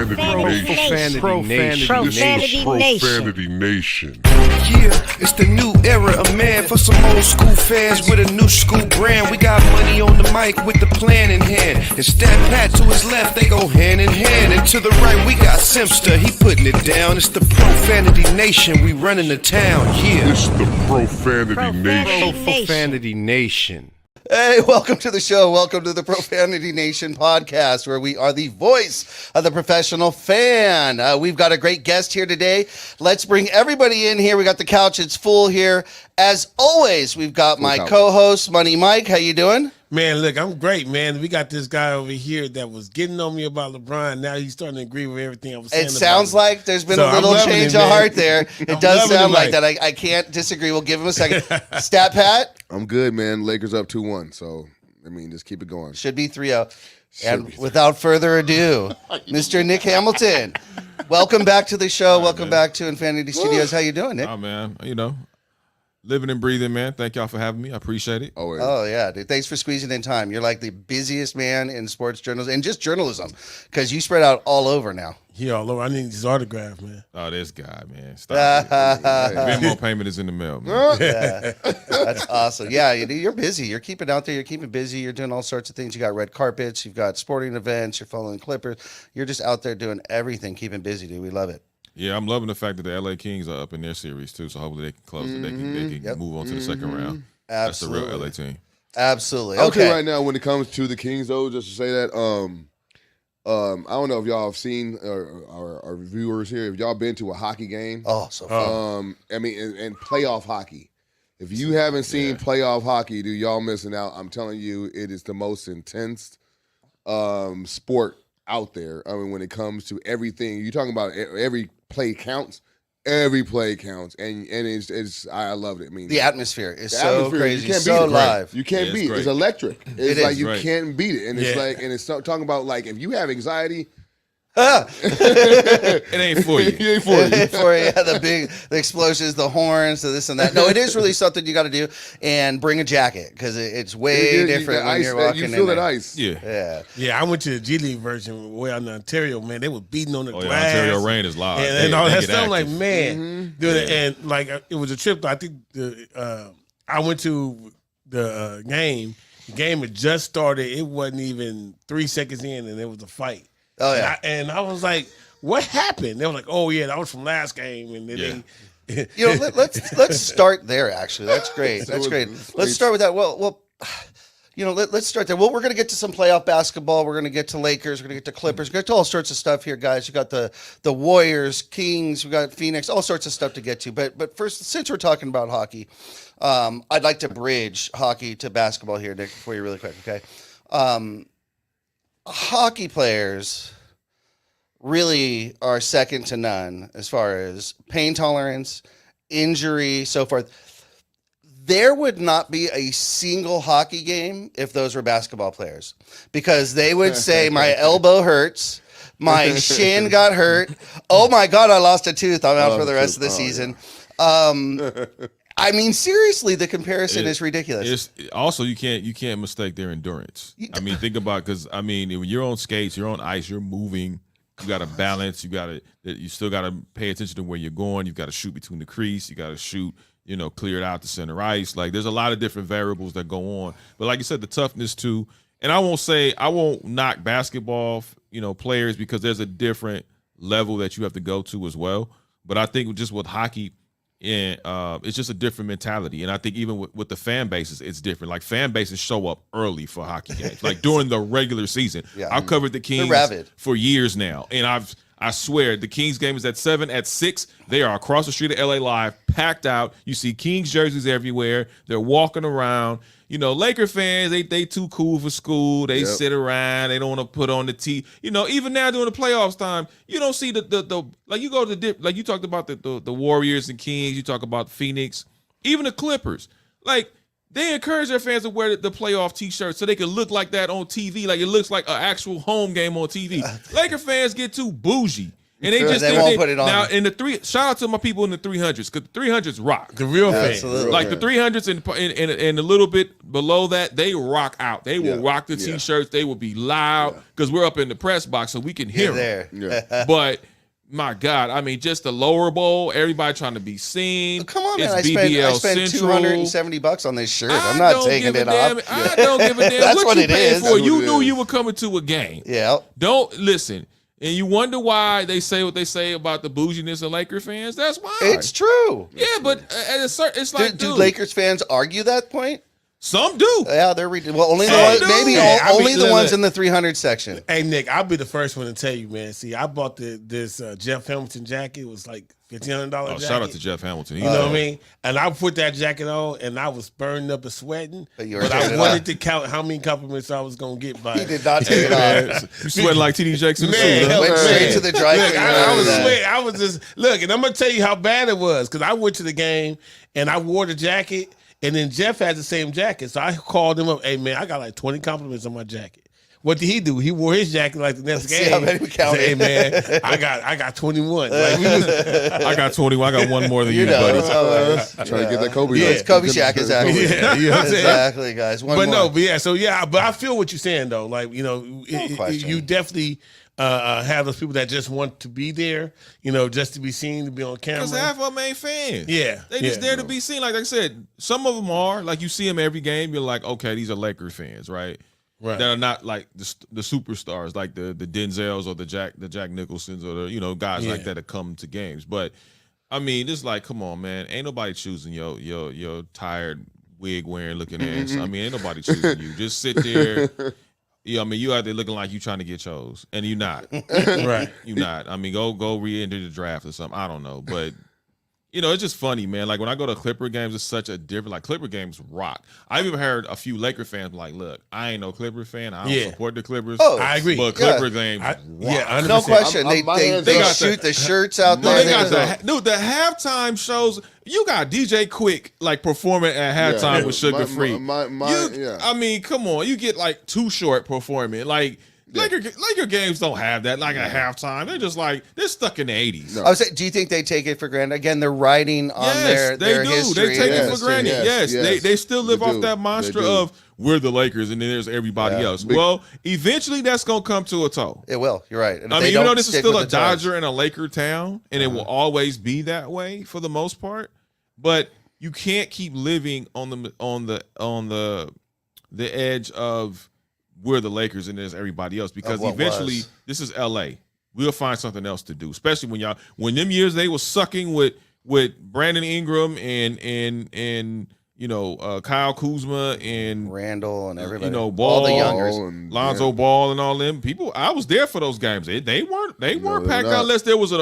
Profanity Nation. Yeah, it's the new era of man for some old school fans with a new school brand. We got money on the mic with the plan in hand. And Stat Pat to his left, they go hand in hand. And to the right, we got Simpster, he putting it down. It's the Profanity Nation, we running the town, yeah. It's the Profanity Nation. Profanity Nation. Hey, welcome to the show. Welcome to the Profanity Nation podcast, where we are the voice of the professional fan. We've got a great guest here today. Let's bring everybody in here. We got the couch. It's full here. As always, we've got my co-host, Money Mike. How you doing? Man, look, I'm great, man. We got this guy over here that was getting on me about LeBron. Now he's starting to agree with everything I was saying. It sounds like there's been a little change of heart there. It does sound like that. I can't disagree. We'll give him a second. Stat Pat? I'm good, man. Lakers up 2-1. So, I mean, just keep it going. Should be 3-0. And without further ado, Mr. Nick Hamilton, welcome back to the show. Welcome back to Infinity Studios. How you doing, Nick? Oh, man, you know, living and breathing, man. Thank y'all for having me. I appreciate it. Oh, yeah, dude. Thanks for squeezing in time. You're like the busiest man in sports journalism and just journalism because you spread out all over now. He all over. I need his autograph, man. Oh, this guy, man. Stop it. Venmo payment is in the mail, man. Yeah, that's awesome. Yeah, you're busy. You're keeping out there. You're keeping busy. You're doing all sorts of things. You got red carpets. You've got sporting events. You're following Clippers. You're just out there doing everything, keeping busy, dude. We love it. Yeah, I'm loving the fact that the LA Kings are up in their series, too, so hopefully they can close it. They can move on to the second round. Absolutely. That's the real LA team. Absolutely. I'll Okay. tell you right now, when it comes to the Kings, though, just to say that, I don't know if y'all have seen our viewers here. If y'all been to a hockey game, Oh, so fun. I mean, and playoff hockey. If you haven't seen playoff hockey, dude, y'all missing out. I'm telling you, it is the most intense sport out there. I mean, when it comes to everything, you're talking about every play counts. Every play counts, and it's I loved it. I mean, The atmosphere is the so atmosphere, crazy, you can't so beat it. live. You can't Yeah, it's beat it. great. It's electric. It's It like is. you Right. can't beat it, and it's Yeah. like, and it's talking about like if you have anxiety, It ain't for you. it ain't for you. For the explosions, the horns, the this and that. No, it is really something you got to do, and bring a jacket because it's way different when you're walking You in feel there. that ice. Yeah. Yeah. Yeah, I went to the G League version way out in Ontario, man. They were beating on the Oh, yeah, glass. Ontario rain is live. And all They that get stuff. I'm like, active. man. Dude, and like, it was a trip. I think I went to the game. The game had just started. It wasn't even 3 seconds in, and there was a fight. Oh, yeah. And I was like, what happened? They were like, oh, yeah, that was from last game. And then they You know, let's start there. Actually, that's great. That's great. Let's start with that. Well, you know, let's start there. Well, we're going to get to some playoff basketball. We're going to get to Lakers. We're going to get to Clippers. We're going to get to all sorts of stuff here, guys. You got the Warriors, Kings. We got Phoenix. All sorts of stuff to get to. But first, since we're talking about hockey, I'd like to bridge hockey to basketball here, Nick, for you really quick. Okay, hockey players really are second to none as far as pain tolerance, injury, so forth. There would not be a single hockey game if those were basketball players because they would say, my elbow hurts, my shin got hurt. Oh my God, I lost a tooth. I'm out for the rest of the season. I mean, seriously, the comparison is ridiculous. It's also you can't mistake their endurance. I mean, think about because I mean when you're on skates, you're on ice, you're moving. You got to balance. You still got to pay attention to where you're going. You got to shoot between the crease. You got to shoot, clear it out to center ice. Like there's a lot of different variables that go on. But like you said, the toughness too. And I won't knock basketball, players because there's a different level that you have to go to as well. But I think just with hockey, it's just a different mentality. And I think even with the fan bases, it's different. Like fan bases show up early for hockey games, like during the regular season. Yeah. I've covered the Kings for years now. And I swear the Kings game is at 7, at 6. They are across the street of LA Live, packed out. You see Kings jerseys everywhere. They're walking around. Laker fans, they too cool for school. They sit around. They don't want to put on the tee. Even now during the playoffs time, you don't see the like you go to the like you talked about the Warriors and Kings. You talk about Phoenix, even the Clippers. Like they encourage their fans to wear the playoff T-shirts so they can look like that on TV. Like it looks like an actual home game on TV. Laker fans get too bougie. And they just They won't put it on. Now in the shout out to my people in the 300s because the 300s rock. The real fans. Absolutely. Like the 300s and a little bit below that, they rock out. They will rock the T-shirts. They will be loud because we're up in the press box so we can hear them. there. Yeah. But my God, I mean, just the lower bowl, everybody trying to be seen. Come on, man! It's I BBL spent Central. $270 on this shirt. I'm I not don't taking give a it damn. off. I don't give a damn. That's what you it paying is. for. That's You what it knew is. you were coming to a game. Yeah. Don't listen. And you wonder why they say what they say about the bouginess of Laker fans. That's why. It's true. Yeah, but at a certain, it's like, Do dude, Lakers fans argue that point? some do. Yeah, they're well. Only the Some ones, do. maybe Hey, I only mean, the look, ones look. in the 300 section. Hey Nick, I'll be the first one to tell you, man. See, I bought this Jeff Hamilton jacket. It was like $1,500 Oh, jacket. shout out to Jeff Hamilton. You know what I mean? And I put that jacket on, and I was burning up and sweating. But you were But taking I it wanted off. to count how many compliments I was gonna get by. He did not take it off. You sweating like TD Jakes in the Man, suit, huh? Went straight man. to the dry Look, cleaner. I was Yeah. sweating. I was just look, and I'm gonna tell you how bad it was because I went to the game and I wore the jacket, and then Jeff had the same jacket, so I called him up. Hey man, I got like 20 compliments on my jacket. What did he do? He wore his jacket like the next See game. how many we counted. Say, hey man, I got 21. Like, we was, I got 21. I got one more than you, You know, buddy. it's always, Trying to get that Kobe. Yeah. up. It's Kobe Get Shack, the- exactly. Yeah, you know what I'm saying? Exactly, guys. One but more. no, but yeah, so yeah, but I feel what you're saying though. Like, you know, question. you definitely have those people that just want to be there, you know, just to be seen, to be on camera. Because half of them ain't fans. Yeah, They just yeah. there to be seen. Like I said, some of them are. Like you see them every game. You're like, okay, these are Lakers fans, right? Right. That are not like the superstars, like the Denzels or the Jack Nicholsons or the guys like that come to games. But I mean, it's like, come on, man, ain't nobody choosing your tired wig wearing looking ass. I mean, ain't nobody choosing you. Just sit there. Yeah, I mean, you out there looking like you trying to get chose, and you not. Right. You not. I mean, go re-enter the draft or something. I don't know, but you know, it's just funny, man. Like when I go to Clipper games, it's such a different. Like Clipper games rock. I've even heard a few Laker fans be like, "Look, I ain't no Clipper fan. I don't support the Clippers. Oh, I agree. But Yeah. Clipper games, rock. Yeah, 100%. No question. I'm- my hands They up. shoot the shirts out No, there. they got They- the halftime shows. You got DJ Quick like performing at halftime Yeah. with Sugar Free. Yeah. I mean, come on, you get like Too Short performing. Like Laker games don't have that. Like a halftime, they're just like they're stuck in the '80s. I was saying, do you think they take it for granted? Again, they're riding on their they do. history. They take it Yes, for granted. yes, yes. They still live They off do. that They mantra do. of we're the Lakers and then there's everybody else. Big- Well, eventually that's gonna come to a toe. It will. You're right. And if I they mean, even don't though this is stick still with a the times- Dodger and a Laker town, and it will always be that way for the most part, but you can't keep living on the edge of we're the Lakers and there's everybody else because Of what eventually was. this is LA. We'll find something else to do, especially when them years they was sucking with Brandon Ingram and Kyle Kuzma and Randall and everybody. you know, all Ball, the youngers. and- Lonzo Ball and all them people. I was there for those games. They weren't they're packed not. out unless there was an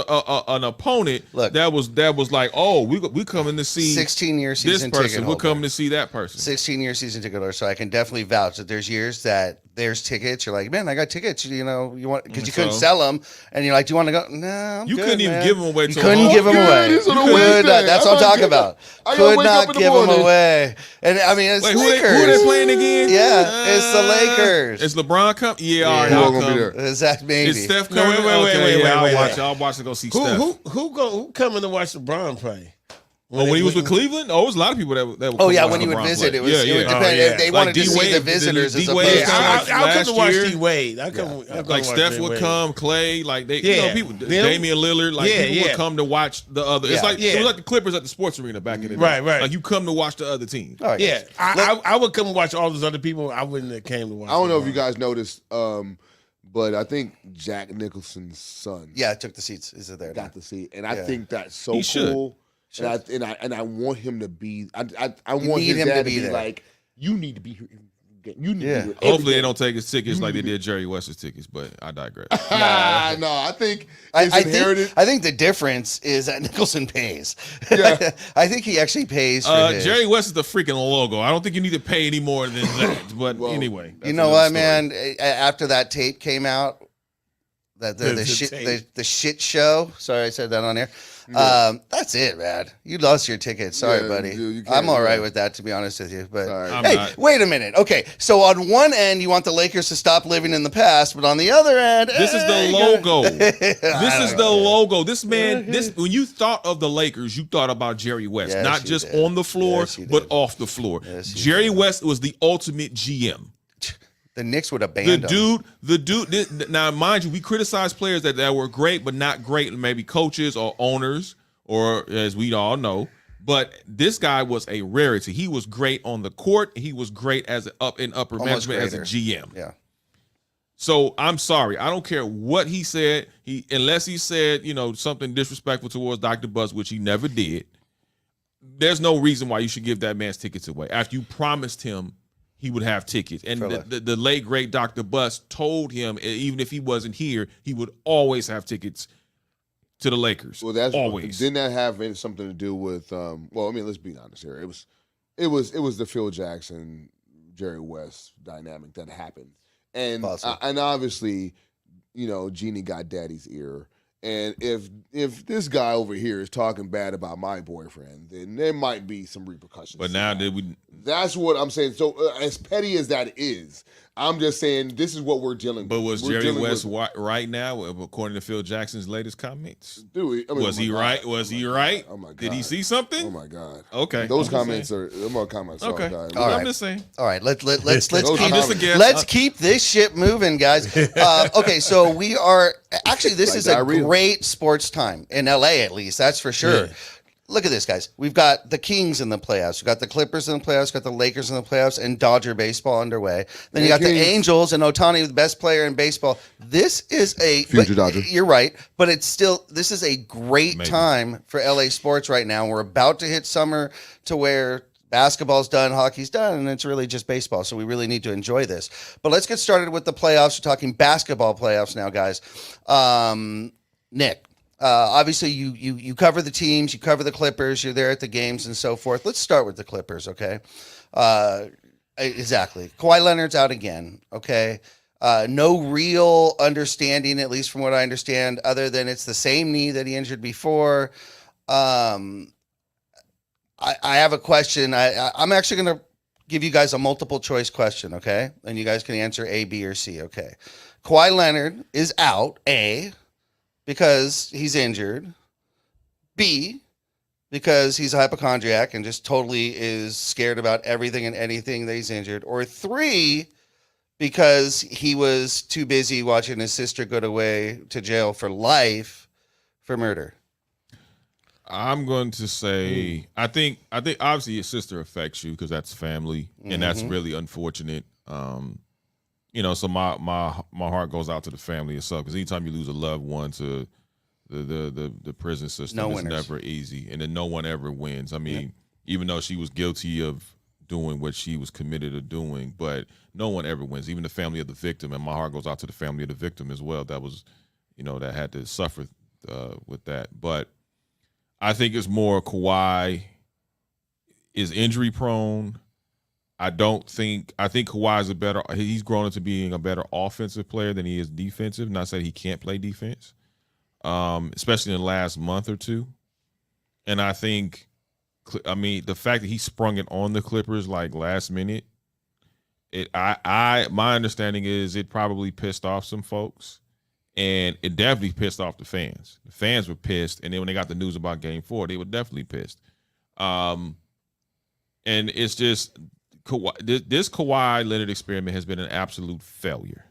opponent Look. that was like, oh, we coming to see 16-year this season person. ticket We're holder. coming to see that person. 16-year season ticket holder, so I can definitely vouch that there's years that there's tickets. You're like, man, I got tickets. You know, you want because you couldn't So? sell them, and you're like, do you want to go? No, I'm You good, couldn't even man." give them away. You to couldn't them. give them good. away. These are the You Wednesday. could not. That's I what I'm gotta talking get about. I gotta Could wake up not in the give them morning. away. And I mean, it's Wait, who Lakers. they playing again? Yeah, it's the Lakers. It's LeBron come. Yeah, all right, Who I'll gonna be come. there? Is that maybe? It's Steph Curry. No, wait, Okay, yeah, wait. I'll watch to go see Steph. Who coming to watch LeBron play? When he was with Cleveland, there was a lot of people that would. Oh come yeah, watch when you would LeBron visit, play. it was. Yeah, It would yeah. depend. Oh, yeah. They Like wanted to see D-Wade, the visitors as D-Wade opposed to. started I'll come to watch year. D-Wade. I'll come Like watch Steph would D-Wade. come, Clay, like they, Yeah. people, Them? Damian Lillard, like Yeah, people would yeah. come to watch the other. It's Yeah. like it Yeah. was like the Clippers at the sports arena back in the day. Right. Like you come to watch the other team. All right, Yeah, guys. I would come and watch all those other people. I wouldn't have came to watch. I don't know if LeBron. you guys noticed, but I think Jack Nicholson's son Yeah, I took the seats. Is it there? got to see, and I Yeah. think that's so He should. cool. And I want him to be. I want need his him to dad be there. like, you need to be here. You need Yeah. to be here. Hopefully they don't take his tickets like they did Jerry West's tickets, but I digress. No, I think it's inherited. I think the difference is that Nicholson pays. Yeah. I think he actually pays for his. Jerry West is the freaking logo. I don't think you need to pay any more than that. But anyway, You know what, man? After that tape came out, the shit show. Sorry, I said that on air. That's it, man. You lost your ticket. Sorry, Yeah, buddy. dude, I'm all right with that, to be honest with you. But Sorry. I'm hey, not. wait a minute. Okay, so on one end, you want the Lakers to stop living in the past, but on the other end, This is the you logo. gotta- This is the logo. This man, when you thought of the Lakers, you thought about Jerry West, Yes, not you just did. on the floor, Yes, you but did. off the floor. Yes, you Jerry West was the ultimate GM. The Knicks would abandon The dude. Now, mind you, we criticize players that were great, but not great, maybe coaches or owners, or as we all know. But this guy was a rarity. He was great on the court. He was great as upper Almost management as a greater. GM. Yeah. So I'm sorry. I don't care what he said. Unless he said, something disrespectful towards Dr. Buzz, which he never did. There's no reason why you should give that man's tickets away after you promised him he would have tickets. And the late great Dr. Buzz told him, even if he wasn't here, he would always have tickets to the Lakers. Well, that's always. Didn't that have something to do with? Let's be honest here. It was the Phil Jackson, Jerry West dynamic that happened, and obviously, Jeannie got Daddy's ear. And if this guy over here is talking bad about my boyfriend, then there might be some repercussions. But now that's what I'm saying. So as petty as that is, I'm just saying this is what we're dealing with. But was We're Jerry dealing West with- right now, according to Phil Jackson's latest comments? Dude, Was he right? Was he right? Oh my God. Did he see something? Oh my God. Okay. Those I'm just comments saying. are them are comments. Okay. All All right. I'm just saying. All right, let's keep comments. let's keep this shit moving, guys. Okay, so we are actually this Like is a diarrhea. great sports time in LA, at least that's for sure. Yeah. Look at this, guys. We've got the Kings in the playoffs. We've got the Clippers in the playoffs. We've got the Lakers in the playoffs, and Dodger baseball underway. Then you got the Kings. Angels and Ohtani, the best player in baseball. This is a Future Dodger. You're right, but this is a great Maybe. time for LA sports right now. We're about to hit summer to where basketball's done, hockey's done, and it's really just baseball. So we really need to enjoy this. But let's get started with the playoffs. We're talking basketball playoffs now, guys. Nick, obviously you cover the teams, you cover the Clippers, you're there at the games and so forth. Let's start with the Clippers, okay? Exactly. Kawhi Leonard's out again, okay? No real understanding, at least from what I understand, other than it's the same knee that he injured before. I have a question. I'm actually going to give you guys a multiple choice question, okay? And you guys can answer A, B, or C, okay? Kawhi Leonard is out, A, because he's injured. B, because he's a hypochondriac and just totally is scared about everything and anything that he's injured. Or 3, because he was too busy watching his sister go away to jail for life for murder. I'm going to say I think obviously your sister affects you because that's family, and that's really unfortunate. So my heart goes out to the family itself because anytime you lose a loved one to the prison system, No it's winners. never easy, and then no one ever wins. I mean, even though she was guilty of doing what she was committed to doing, but no one ever wins. Even the family of the victim, and my heart goes out to the family of the victim as well. That was, that had to suffer with that, but. I think it's more Kawhi is injury prone. I think Kawhi he's grown into being a better offensive player than he is defensive. Not saying he can't play defense, especially in the last month or two. And I think, the fact that he sprung it on the Clippers like last minute, my understanding is it probably pissed off some folks. And it definitely pissed off the fans. The fans were pissed, and then when they got the news about Game 4, they were definitely pissed. And it's just this Kawhi Leonard experiment has been an absolute failure.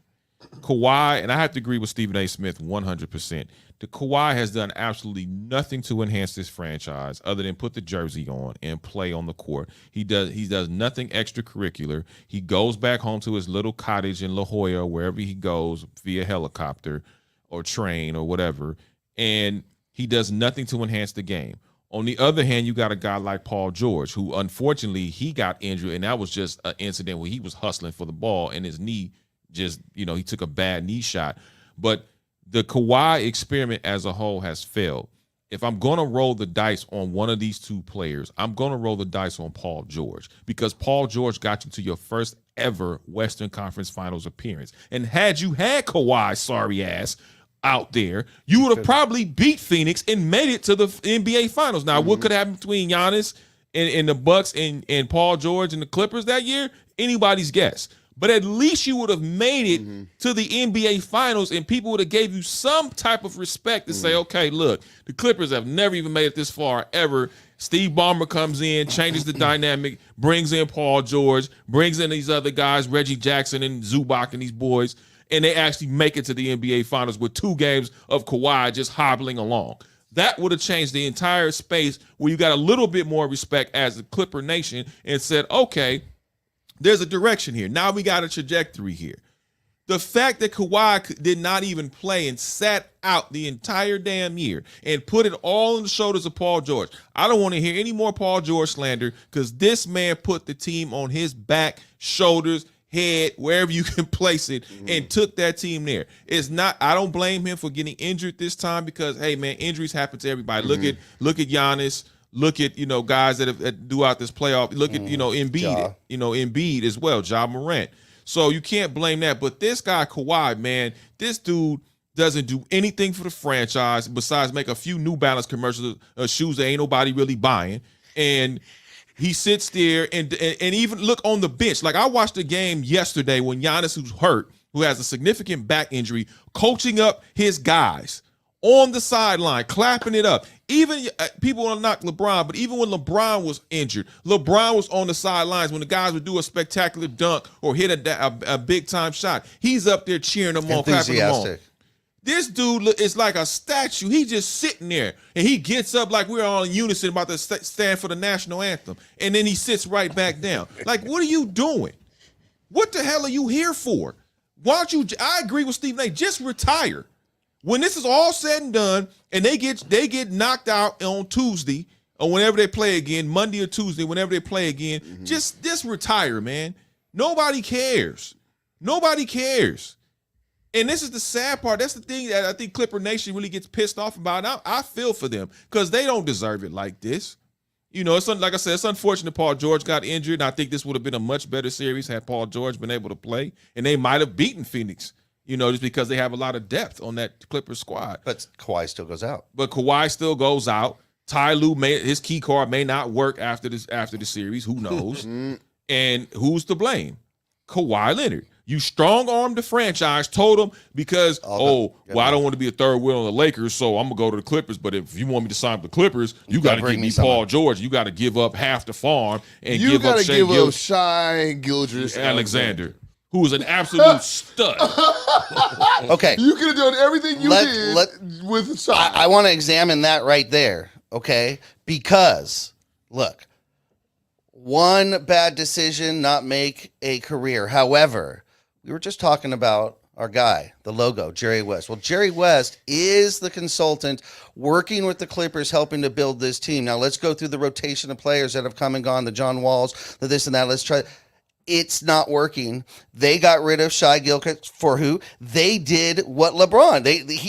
Kawhi, and I have to agree with Stephen A. Smith 100%. The Kawhi has done absolutely nothing to enhance this franchise other than put the jersey on and play on the court. He does nothing extracurricular. He goes back home to his little cottage in La Jolla, wherever he goes via helicopter or train or whatever, and he does nothing to enhance the game. On the other hand, you got a guy like Paul George, who unfortunately he got injured, and that was just an incident where he was hustling for the ball and his knee just, he took a bad knee shot. But the Kawhi experiment as a whole has failed. If I'm going to roll the dice on one of these two players, I'm going to roll the dice on Paul George because Paul George got you to your first ever Western Conference Finals appearance. And had you had Kawhi, sorry ass, out there, you would have probably beat Phoenix and made it to the NBA Finals. Now, what could happen between Giannis and the Bucks and Paul George and the Clippers that year? Anybody's guess. But at least you would have made it to the NBA Finals, and people would have gave you some type of respect to say, okay, look, the Clippers have never even made it this far ever. Steve Ballmer comes in, changes the dynamic, brings in Paul George, brings in these other guys, Reggie Jackson and Zubac and these boys, and they actually make it to the NBA Finals with 2 games of Kawhi just hobbling along. That would have changed the entire space where you got a little bit more respect as the Clipper Nation and said, okay, there's a direction here. Now we got a trajectory here. The fact that Kawhi did not even play and sat out the entire damn year and put it all on the shoulders of Paul George. I don't want to hear any more Paul George slander because this man put the team on his back, shoulders, head, wherever you can place it, and took that team there. It's not. I don't blame him for getting injured this time because, hey, man, injuries happen to everybody. Look at Giannis. Look at guys that have throughout this playoff. Look at Embiid. Embiid as well. Ja Morant. So you can't blame that. But this guy Kawhi, man, this dude doesn't do anything for the franchise besides make a few New Balance commercials, shoes that ain't nobody really buying, and he sits there and even look on the bench. Like I watched the game yesterday when Giannis, who's hurt, who has a significant back injury, coaching up his guys on the sideline, clapping it up. Even people want to knock LeBron, but even when LeBron was injured, LeBron was on the sidelines when the guys would do a spectacular dunk or hit a big time shot. He's up there cheering them on, clapping them on. This dude is like a statue. He just sitting there, and he gets up like we're all in unison about to stand for the national anthem, and then he sits right back down. Like, what are you doing? What the hell are you here for? Why don't you? I agree with Stephen A. Just retire. When this is all said and done, and they get knocked out on Tuesday or whenever they play again, Monday or Tuesday, whenever they play again, just retire, man. Nobody cares. Nobody cares. And this is the sad part. That's the thing that I think Clipper Nation really gets pissed off about. And I feel for them because they don't deserve it like this. It's like I said, it's unfortunate Paul George got injured. And I think this would have been a much better series had Paul George been able to play. And they might have beaten Phoenix, just because they have a lot of depth on that Clippers squad. But Kawhi still goes out. Ty Lue his key card may not work after the series. Who knows? And who's to blame? Kawhi Leonard. You strong-armed the franchise, told them because, I don't want to be a third wheel on the Lakers, so I'm going to go to the Clippers. But if you want me to sign with the Clippers, you got to give me Paul George. You got to give up half the farm and give up Shai Gilgeous-Alexander, who is an absolute stud. Okay. You could have done everything you did with Shai. I want to examine that right there, okay? Because, look, one bad decision not make a career. However, we were just talking about our guy, the logo, Jerry West. Well, Jerry West is the consultant working with the Clippers, helping to build this team. Now, let's go through the rotation of players that have come and gone, the John Walls, the this and that. Let's try. It's not working. They got rid of Shai Gilgeous for who? They did what LeBron.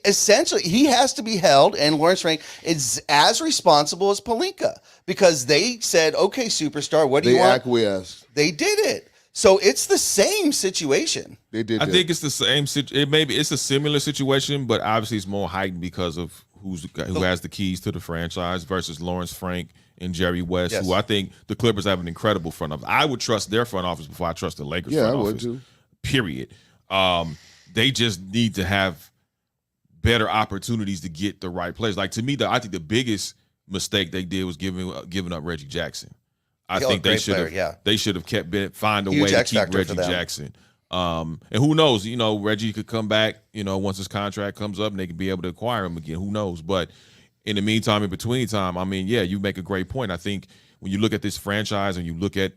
Essentially, he has to be held, and Lawrence Frank is as responsible as Pelinka because they said, okay, superstar, what do you want? They acquiesced. They did it. So it's the same situation. They did. I think it's the same. It's a similar situation, but obviously it's more heightened because of who has the keys to the franchise versus Lawrence Frank and Jerry West, who I think the Clippers have an incredible front office. I would trust their front office before I trust the Lakers front office. Yeah, I would too. Period. They just need to have better opportunities to get the right players. Like to me, I think the biggest mistake they did was giving up Reggie Jackson. I think they should have find a way to keep Reggie Jackson. And who knows? Reggie could come back. Once his contract comes up, and they could be able to acquire him again. Who knows? But in the meantime, in between time, you make a great point. I think when you look at this franchise and you look at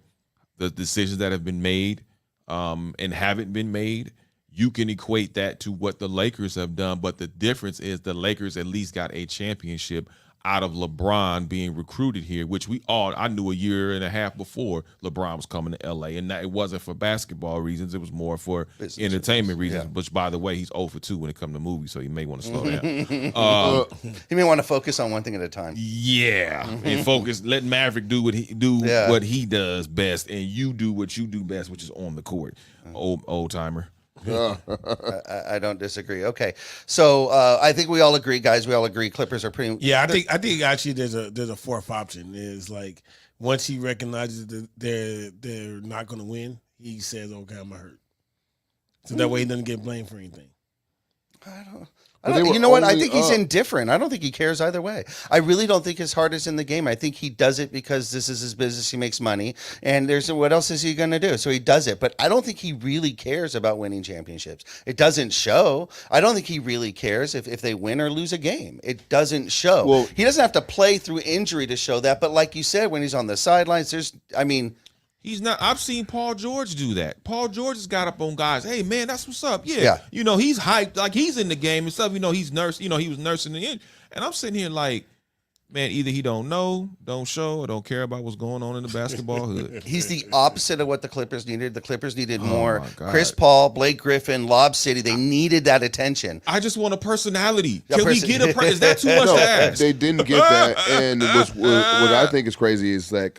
the decisions that have been made and haven't been made, you can equate that to what the Lakers have done. But the difference is the Lakers at least got a championship out of LeBron being recruited here, which I knew a year and a half before LeBron was coming to LA. And that it wasn't for basketball reasons. It was more for entertainment reasons, which, by the way, he's 0 for 2 when it comes to movies, so you may want to slow down. He may want to focus on one thing at a time. Yeah. And focus, let Maverick do what he does best, and you do what you do best, which is on the court, old timer. I don't disagree. Okay, so I think we all agree, guys. We all agree Clippers are pretty. Yeah, I think actually there's a fourth option. Is like once he recognizes that they're not going to win, he says, "Okay, I'm hurt," so that way he doesn't get blamed for anything. You know what? I think he's indifferent. I don't think he cares either way. I really don't think his heart is in the game. I think he does it because this is his business. He makes money, and what else is he going to do? So he does it. But I don't think he really cares about winning championships. It doesn't show. I don't think he really cares if they win or lose a game. It doesn't show. Well, he doesn't have to play through injury to show that. But like you said, when he's on the sidelines, He's not. I've seen Paul George do that. Paul George has got up on guys. Hey man, that's what's up. Yeah. He's hyped, like he's in the game and stuff. He's nursed. He was nursing the end. And I'm sitting here like, man, either he don't know, don't show, or don't care about what's going on in the basketball hood. He's the opposite of what the Clippers needed. The Clippers needed more Chris Paul, Blake Griffin, Lob City. They needed that attention. I just want a personality. Can we get a? Is that too much to ask? They didn't get that. And what I think is crazy is like,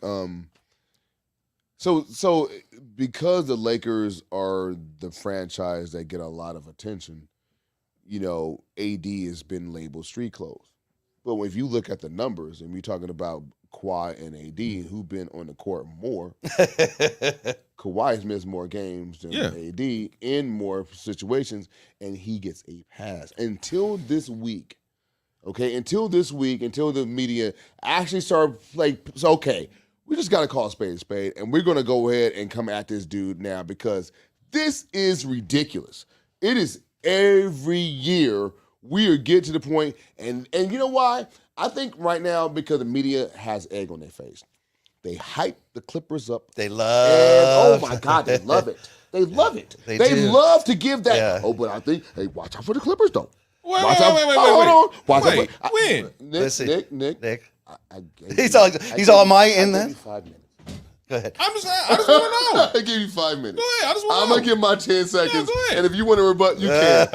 So because the Lakers are the franchise that get a lot of attention, AD has been labeled street clothes. But if you look at the numbers, and we're talking about Kawhi and AD, who've been on the court more, Kawhi has missed more games than AD in more situations, and he gets a pass. Until this week, until the media actually started we just got to call a spade, and we're going to go ahead and come at this dude now because this is ridiculous. It is every year we are getting to the point, and you know why? I think right now because the media has egg on their face. They hype the Clippers up. They love. And, oh, my God, they love it. They love it. They love to give that. Yeah. Oh, but I think, hey, watch out for the Clippers, though. Wait. Hold on. Watch out. When? Nick. He's all am I in that? 5 minutes. Go ahead. I just want to know. I give you 5 minutes. Go ahead. I just want to know. I'm gonna give my 10 seconds, go ahead. and if you want to rebut, you can. Look,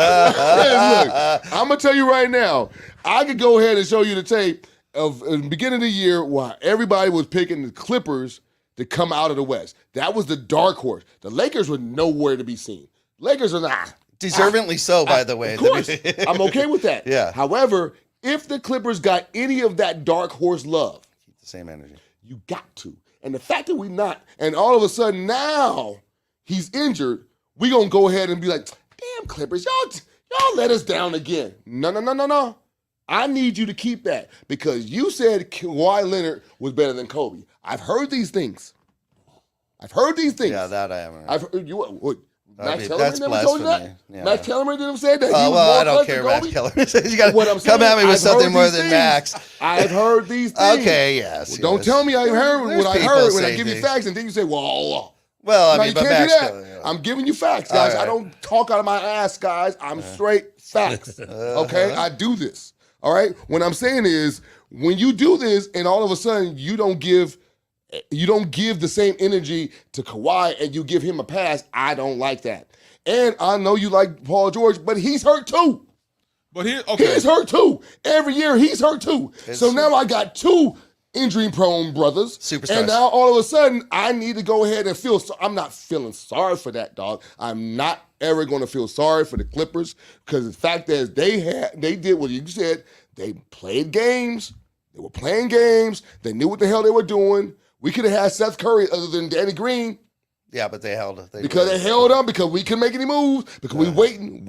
I'm gonna tell you right now. I could go ahead and show you the tape of the beginning of the year why everybody was picking the Clippers to come out of the West. That was the dark horse. The Lakers were nowhere to be seen. Lakers are not. Deservingly so, by the way. Of course, I'm okay with that. Yeah. However, if the Clippers got any of that dark horse love, keep the same energy. You got to. And the fact that we're not, and all of a sudden now he's injured, we gonna go ahead and be like, damn Clippers, y'all let us down again. No. I need you to keep that because you said Kawhi Leonard was better than Kobe. I've heard these things. Yeah, that I haven't heard. I've heard you. What? Max Kellerman that's never told you that? Yeah. Max Kellerman didn't say that? I don't care, Max Kellerman. You got to come at me with something more than Max. I've heard these things. Okay, yes. Well, don't tell me I heard what I heard when I give you facts, and then you say, well, I mean, you but can't Max do that. Kellerman. I'm giving you facts, guys. Right. I don't talk out of my ass, guys. I'm straight facts. Okay? I do this. All right? What I'm saying is, when you do this, and all of a sudden you don't give the same energy to Kawhi and you give him a pass, I don't like that. And I know you like Paul George, but he's hurt too. He's hurt too. Every year he's hurt too. So now I got two injury-prone brothers. Superstars. And now all of a sudden I need to go ahead and I'm not feeling sorry for that, dog. I'm not ever going to feel sorry for the Clippers because the fact is they did what you said. They played games. They were playing games. They knew what the hell they were doing. We could have had Seth Curry other than Danny Green. Yeah, but they held it. They held on because we couldn't make any moves, because we waiting.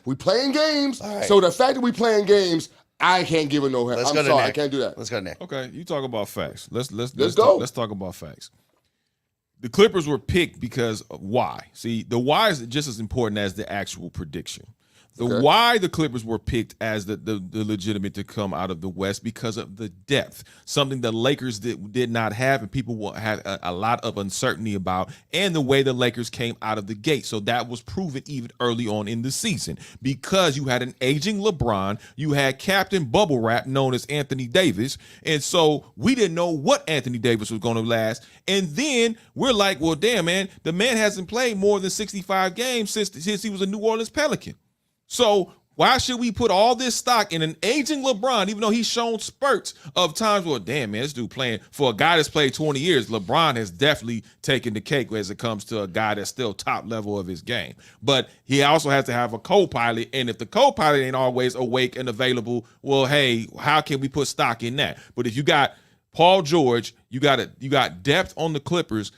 We playing games. Right. So the fact that we playing games, I can't give it no help. I'm sorry, I can't do that. Let's go, Nick. Okay, you talk about facts. Let's go. Let's talk about facts. The Clippers were picked because of why. See, the why is just as important as the actual prediction. Why the Clippers were picked as the legitimate to come out of the West because of the depth, something the Lakers did not have, and people had a lot of uncertainty about, and the way the Lakers came out of the gate. So that was proven even early on in the season because you had an aging LeBron, you had Captain Bubble Wrap known as Anthony Davis, and so we didn't know what Anthony Davis was going to last. And then we're like, well, damn, man, the man hasn't played more than 65 games since he was a New Orleans Pelican. So Why should we put all this stock in an aging LeBron, even though he's shown spurts of times where, damn, man, this dude playing for a guy that's played 20 years. LeBron has definitely taken the cake as it comes to a guy that's still top level of his game. But he also has to have a co-pilot, and if the co-pilot ain't always awake and available, well, hey, how can we put stock in that? But if you got Paul George, you got depth on the Clippers,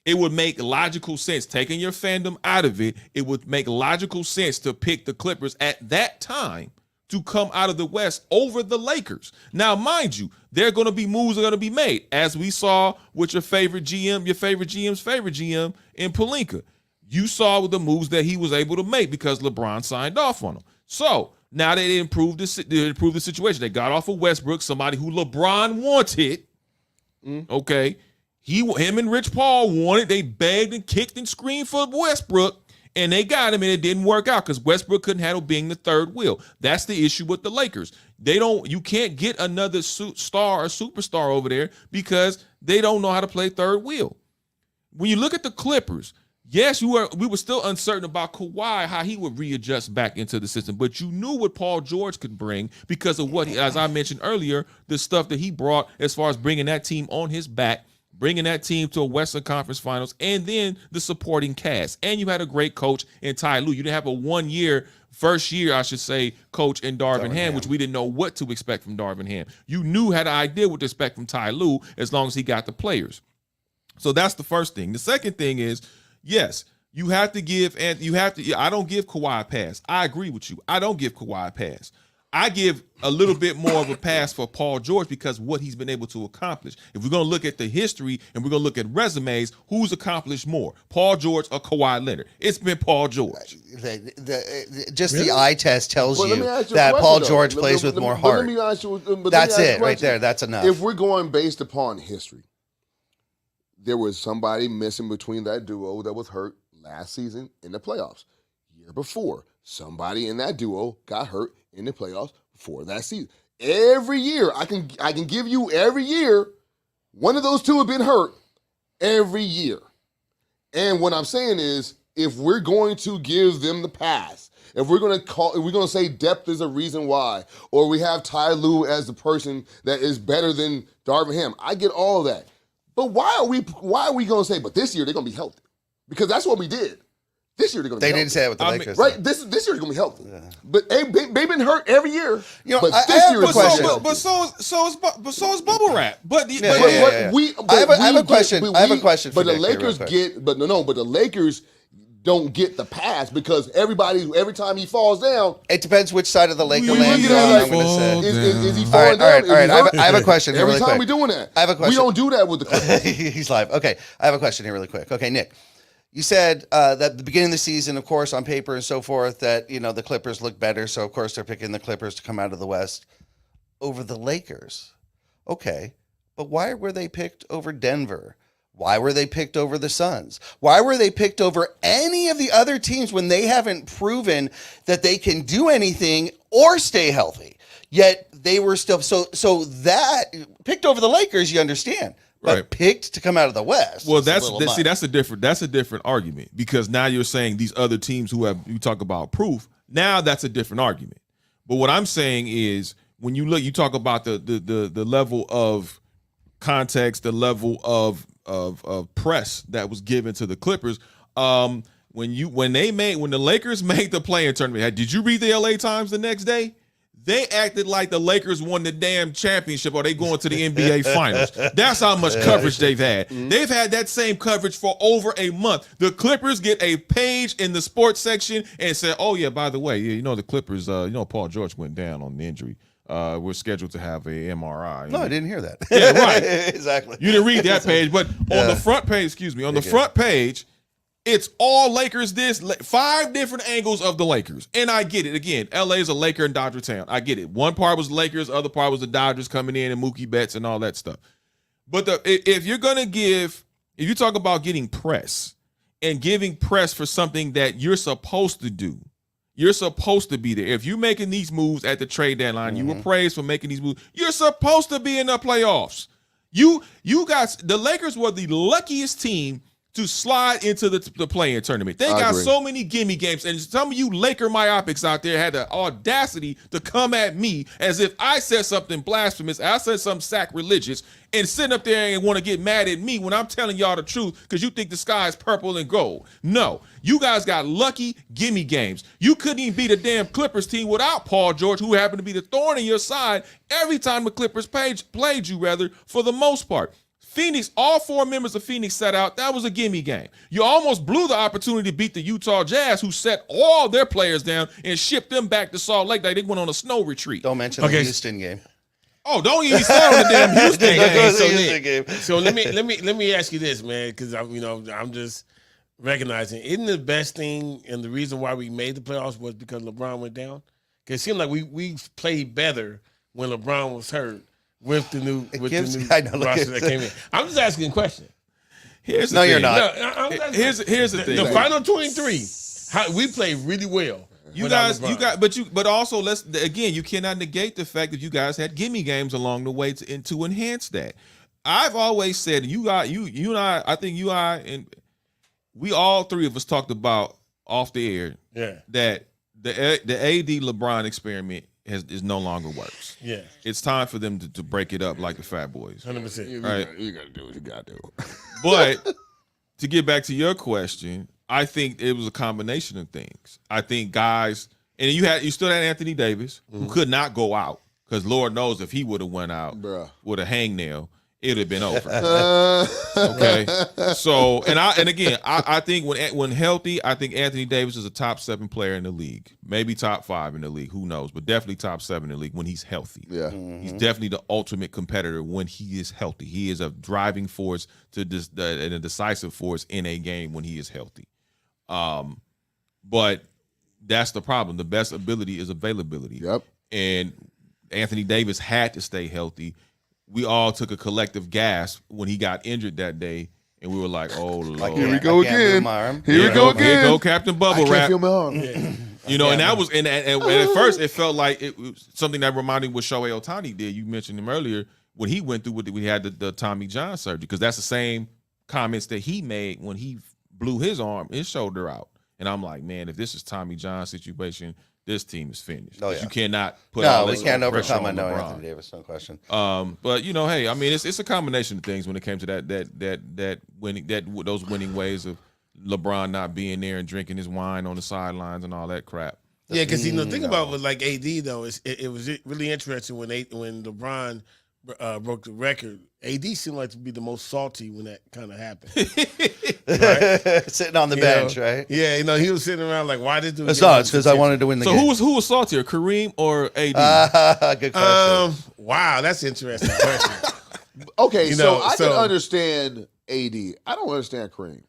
it would make logical sense, taking your fandom out of it, it would make logical sense to pick the Clippers at that time to come out of the West over the Lakers. Now, mind you, there are going to be moves that are going to be made, as we saw with your favorite GM, your favorite GM's favorite GM in Pelinka. You saw the moves that he was able to make because LeBron signed off on them. So now they improved the situation. They got off of Westbrook, somebody who LeBron wanted. Okay. Him and Rich Paul wanted. They begged and kicked and screamed for Westbrook, and they got him, and it didn't work out because Westbrook couldn't handle being the third wheel. That's the issue with the Lakers. You can't get another star or superstar over there because they don't know how to play third wheel. When you look at the Clippers, yes, we were still uncertain about Kawhi, how he would readjust back into the system, but you knew what Paul George could bring because of what, as I mentioned earlier, the stuff that he brought as far as bringing that team on his back, bringing that team to a Western Conference Finals, and then the supporting cast. And you had a great coach in Ty Lue. You didn't have a first year, I should say, coach in Darvin Ham, which we didn't know what to expect from Darvin Ham. You had an idea what to expect from Ty Lue as long as he got the players. So that's the first thing. The second thing is, yes, you have to give, and I don't give Kawhi a pass. I agree with you. I don't give Kawhi a pass. I give a little bit more of a pass for Paul George because what he's been able to accomplish. If we're going to look at the history and we're going to look at resumes, who's accomplished more, Paul George or Kawhi Leonard? It's been Paul George. The eye test tells you that question, Paul though. George plays with more heart. That's it right there. That's enough. If we're going based upon history, there was somebody missing between that duo that was hurt last season in the playoffs. Year before, somebody in that duo got hurt in the playoffs before that season. Every year, I can give you every year, one of those two have been hurt every year. And what I'm saying is, if we're going to give them the pass, if we're going to say depth is a reason why, or we have Ty Lue as the person that is better than Darvin Ham, I get all of that. But why are we going to say, but this year they're going to be healthy? Because that's what we did. This year they're going to be healthy. They didn't say it with the Lakers. Right? This year they're going to be healthy. Yeah. But they've been hurt every year. But I this year have a question. But so is bubble wrap. But I have a question. I have a question. But the Lakers but the Lakers don't get the pass because every time he falls down, it depends which side of the Laker land you're on. I'm going to say. Is he falling down? All right. I have a question here. Every time we're doing that, I have a question. We don't do that with the Clippers. He's live. Okay, I have a question here, really quick. Okay, Nick. You said that at the beginning of the season, of course, on paper and so forth, that the Clippers look better, so of course they're picking the Clippers to come out of the West over the Lakers. Okay, but why were they picked over Denver? Why were they picked over the Suns? Why were they picked over any of the other teams when they haven't proven that they can do anything or stay healthy? Yet they were still so that picked over the Lakers, you understand. But picked to come out of the West. Well, that's a different argument because now you're saying these other teams you talk about proof. Now that's a different argument. But what I'm saying is when you talk about the level of context, the level of press that was given to the Clippers. When the Lakers made the play-in tournament, did you read the LA Times the next day? They acted like the Lakers won the damn championship or they going to the NBA Finals. That's how much coverage they've had. Mm-hmm. They've had that same coverage for over a month. The Clippers get a page in the sports section and say, oh, yeah, by the way, the Clippers, Paul George went down on the injury. We're scheduled to have a MRI. No, I didn't hear that. Yeah, right. Exactly. You didn't read that page, but on the front page, front page, it's all Lakers 5 different angles of the Lakers. And I get it. Again, LA is a Laker and Dodger town. I get it. One part was Lakers, other part was the Dodgers coming in and Mookie Betts and all that stuff. But if you talk about getting press and giving press for something that you're supposed to do, you're supposed to be there. If you're making these moves at the trade deadline, you were praised for making these moves. You're supposed to be in the playoffs. The Lakers were the luckiest team to slide into the play-in tournament. They I got agree. so many gimme games, and some of you Laker myopics out there had the audacity to come at me as if I said something blasphemous, I said something sacrilegious, and sit up there and want to get mad at me when I'm telling y'all the truth because you think the sky is purple and gold. No, you guys got lucky gimme games. You couldn't even beat a damn Clippers team without Paul George, who happened to be the thorn in your side every time the Clippers played you, for the most part. Phoenix, all 4 members of Phoenix set out. That was a gimme game. You almost blew the opportunity to beat the Utah Jazz, who set all their players down and shipped them back to Salt Lake like they went on a snow retreat. Don't mention the Houston game. Oh, don't even start on the damn Houston game. So let me ask you this, man, because I'm just recognizing, isn't the best thing and the reason why we made the playoffs was because LeBron went down? Because it seemed like we played better when LeBron was hurt with the new roster that came in. I'm just asking a question. Here's the thing. You're not. No, here's the thing. The final 23, we played really well. But also you cannot negate the fact that you guys had gimme games along the way to enhance that. I've always said you and I, and we all 3 of us talked about off the air that the AD LeBron experiment is no longer works. Yeah, it's time for them to break it up like the Fat Boys. 100%. Right, You gotta do what you gotta do. but to get back to your question, I think it was a combination of things. I think guys, and you still had Anthony Davis, who could not go out because Lord knows if he would have went out with a hangnail, it would have been over. Okay, so I think when healthy, I think Anthony Davis is a top 7 player in the league, maybe top 5 in the league, who knows, but definitely top 7 in the league when he's healthy. Yeah, he's definitely the ultimate competitor when he is healthy. He is a driving force and a decisive force in a game when he is healthy. But that's the problem. The best ability is availability. Yep. And Anthony Davis had to stay healthy. We all took a collective gasp when he got injured that day, and we were like, "Oh Lord, here we go again. Here we go again. Here go Captain Bubble I Wrap." can't feel my arm. And that was and at first it felt like it was something that reminded me what Shohei Ohtani did. You mentioned him earlier when he went through we had the Tommy John surgery, because that's the same comments that he made when he blew his shoulder out. And I'm like, man, if this is Tommy John's situation, this team is finished. Oh, yeah. You cannot put we can't overcome Anthony Davis, no question. But hey, I mean, it's a combination of things when it came to those winning ways of LeBron not being there and drinking his wine on the sidelines and all that crap. Yeah, because think about it, like AD though, it was really interesting when LeBron broke the record. AD seemed like to be the most salty when that kind of happened. Right? Sitting on the bench, right? Yeah, he was sitting around like, why did do? It's because I wanted to win the game. So who was saltier, Kareem or AD? Good question. Wow, that's an interesting question. Okay, so I can understand AD. I don't understand Kareem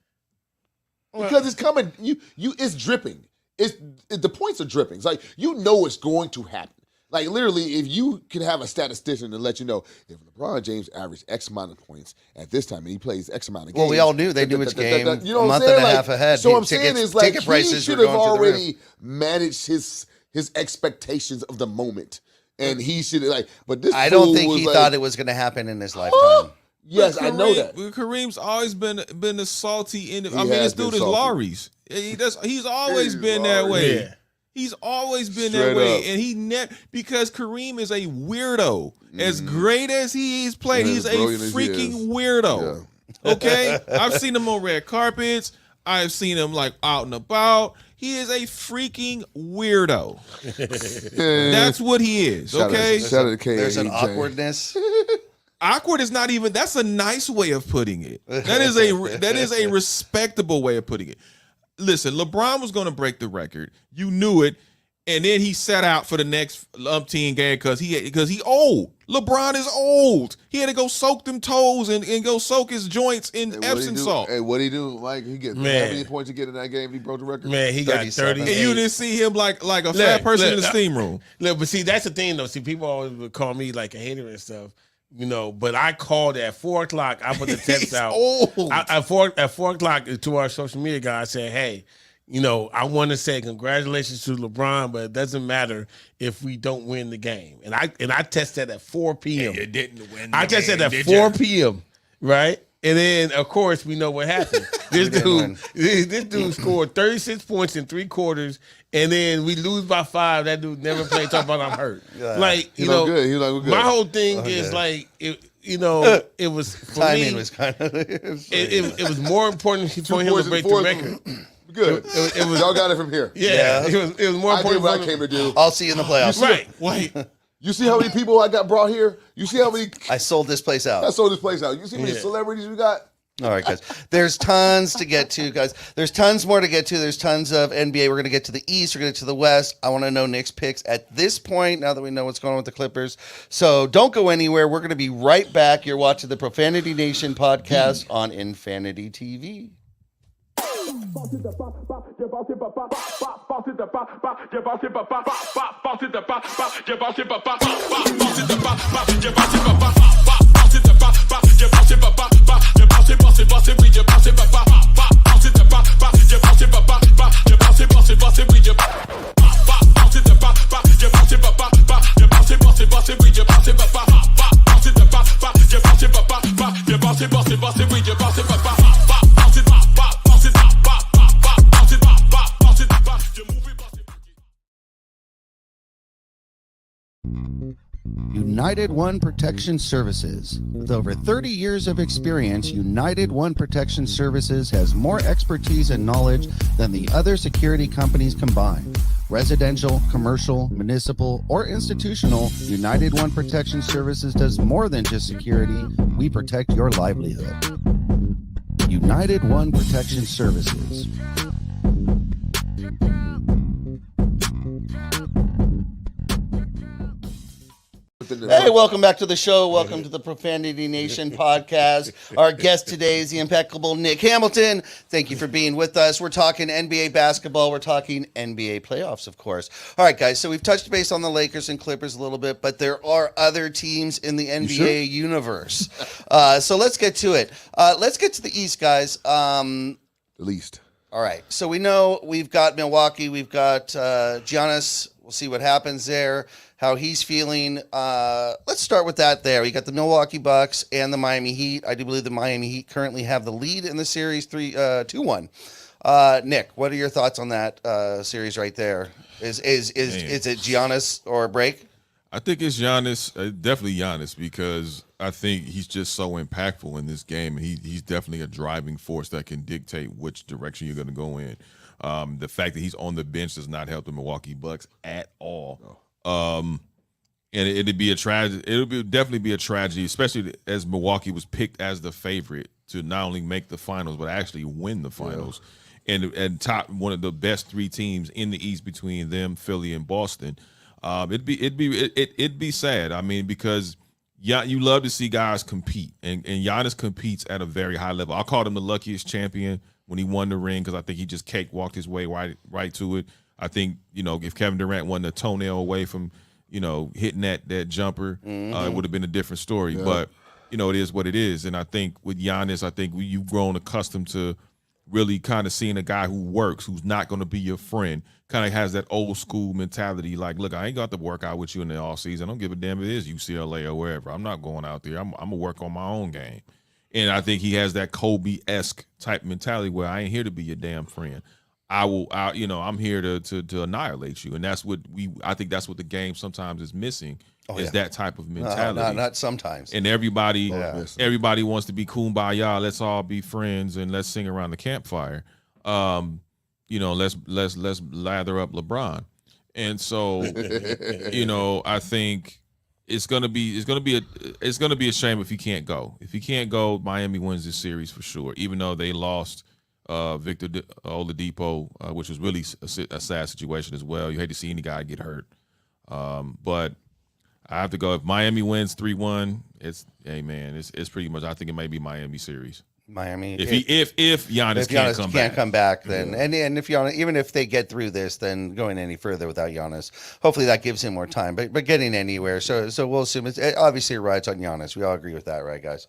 because it's coming. It's dripping. The points are dripping. It's like it's going to happen. Like, literally, if you can have a statistician to let you know, if LeBron James averaged X amount of points at this time and he plays X amount of games. Well, we all knew they knew his game a month and a half ahead. So I'm saying is, like, he should have already managed his expectations of the moment. And he should have, but this I don't think he thought it was going to happen in his lifetime. Yes, I know that. Kareem's always been a salty individual. I mean, this dude is Laurie's. He's always been that way. Yeah. He's always been that way, and because Kareem is a weirdo. As great as he's played, he's a freaking weirdo. Yeah. Okay, I've seen him on red carpets. I've seen him out and about. He is a freaking weirdo. That's what he is. Okay, there's an awkwardness. Awkward is not even. That's a nice way of putting it. That is a respectable way of putting it. Listen, LeBron was going to break the record. You knew it, and then he set out for the next umpteen game because he old. LeBron is old. He had to go soak them toes and go soak his joints in Epsom salt. Hey, what'd he do? Like, he get how many points he get in that game? He broke the record. Man, he got 30. And you didn't see him like a fat person in the steam room. Look, but see, that's the thing though. See, people always would call me like a hater and stuff. But I called at 4:00. I put the text out. At 4:00 to our social media guy, I said, "Hey, I want to say congratulations to LeBron, but it doesn't matter if we don't win the game." And I tested at 4 p.m. You didn't win. I tested at 4 p.m. Right, And then, of course, we know what happened. This dude scored 36 points in 3 quarters, and then we lose by 5. That dude never played. Talking about I'm hurt. Like He looked good. He looked good. my whole thing is like it was for Timing me. was kind of. It was more important for him to break the record. Good. It was Y'all got it from here. yeah. It was more I did important. what I for came him. to do. I'll see you in the playoffs. Right. Wait. You see how many people I got brought here? You see how many? I sold this place out. I sold this place out. You see how many celebrities we got? All right, guys. There's tons to get to, guys. There's tons more to get to. There's tons of NBA. We're going to get to the East. We're going to get to the West. I want to know Nick's picks at this point, now that we know what's going on with the Clippers. So don't go anywhere. We're going to be right back. You're watching the Profanity Nation podcast on Infinity TV. United One Protection Services. With over 30 years of experience, United One Protection Services has more expertise and knowledge than the other security companies combined. Residential, commercial, municipal, or institutional, United One Protection Services does more than just security. We protect your livelihood. United One Protection Services. Hey, welcome back to the show. Welcome to the Profanity Nation podcast. Our guest today is the impeccable Nick Hamilton. Thank you for being with us. We're talking NBA basketball. We're talking NBA playoffs, of course. All right, guys. So we've touched base on the Lakers and Clippers a little bit, but there are other teams in the NBA universe. So let's get to it. Let's get to the East, guys. The least. All right. So we know we've got Milwaukee. We've got Giannis. We'll see what happens there, how he's feeling. Let's start with that there. We got the Milwaukee Bucks and the Miami Heat. I do believe the Miami Heat currently have the lead in the series 2-1. Nick, what are your thoughts on that series right there? Is it Giannis or a break? I think it's Giannis, definitely Giannis, because I think he's just so impactful in this game. He's definitely a driving force that can dictate which direction you're going to go in. The fact that he's on the bench does not help the Milwaukee Bucks at all. And it'd be a tragedy. It would definitely be a tragedy, especially as Milwaukee was picked as the favorite to not only make the finals but actually win the finals, and top one of the best 3 teams in the East between them, Philly, and Boston. It'd be sad. I mean, because you love to see guys compete, and Giannis competes at a very high level. I called him the luckiest champion when he won the ring because I think he just cakewalked his way right to it. I think, if Kevin Durant wasn't a toenail away from, hitting that jumper, it would have been a different story. Yeah. But, it is what it is. And I think with Giannis, you've grown accustomed to really kind of seeing a guy who works, who's not going to be your friend, kind of has that old school mentality. Like, look, I ain't got to work out with you in the offseason. I don't give a damn if it is UCLA or wherever. I'm not going out there. I'm going to work on my own game. And I think he has that Kobe-esque type mentality where I ain't here to be your damn friend. I'm here to annihilate you. And that's what I think that's what the game sometimes is missing, that type of mentality. Not sometimes. And everybody wants to be kumbaya. Let's all be friends and let's sing around the campfire. Let's lather up LeBron. And so, I think it's gonna be a shame if he can't go. If he can't go, Miami wins this series for sure. Even though they lost Victor Oladipo, which was really a sad situation as well. You hate to see any guy get hurt, but I have to go. If Miami wins 3-1, it's pretty much. I think it may be Miami series. Miami. If Giannis can't come back, then and if Giannis, even if they get through this, then going any further without Giannis, hopefully that gives him more time. But getting anywhere, so we'll assume it's obviously it rides on Giannis. We all agree with that, right, guys?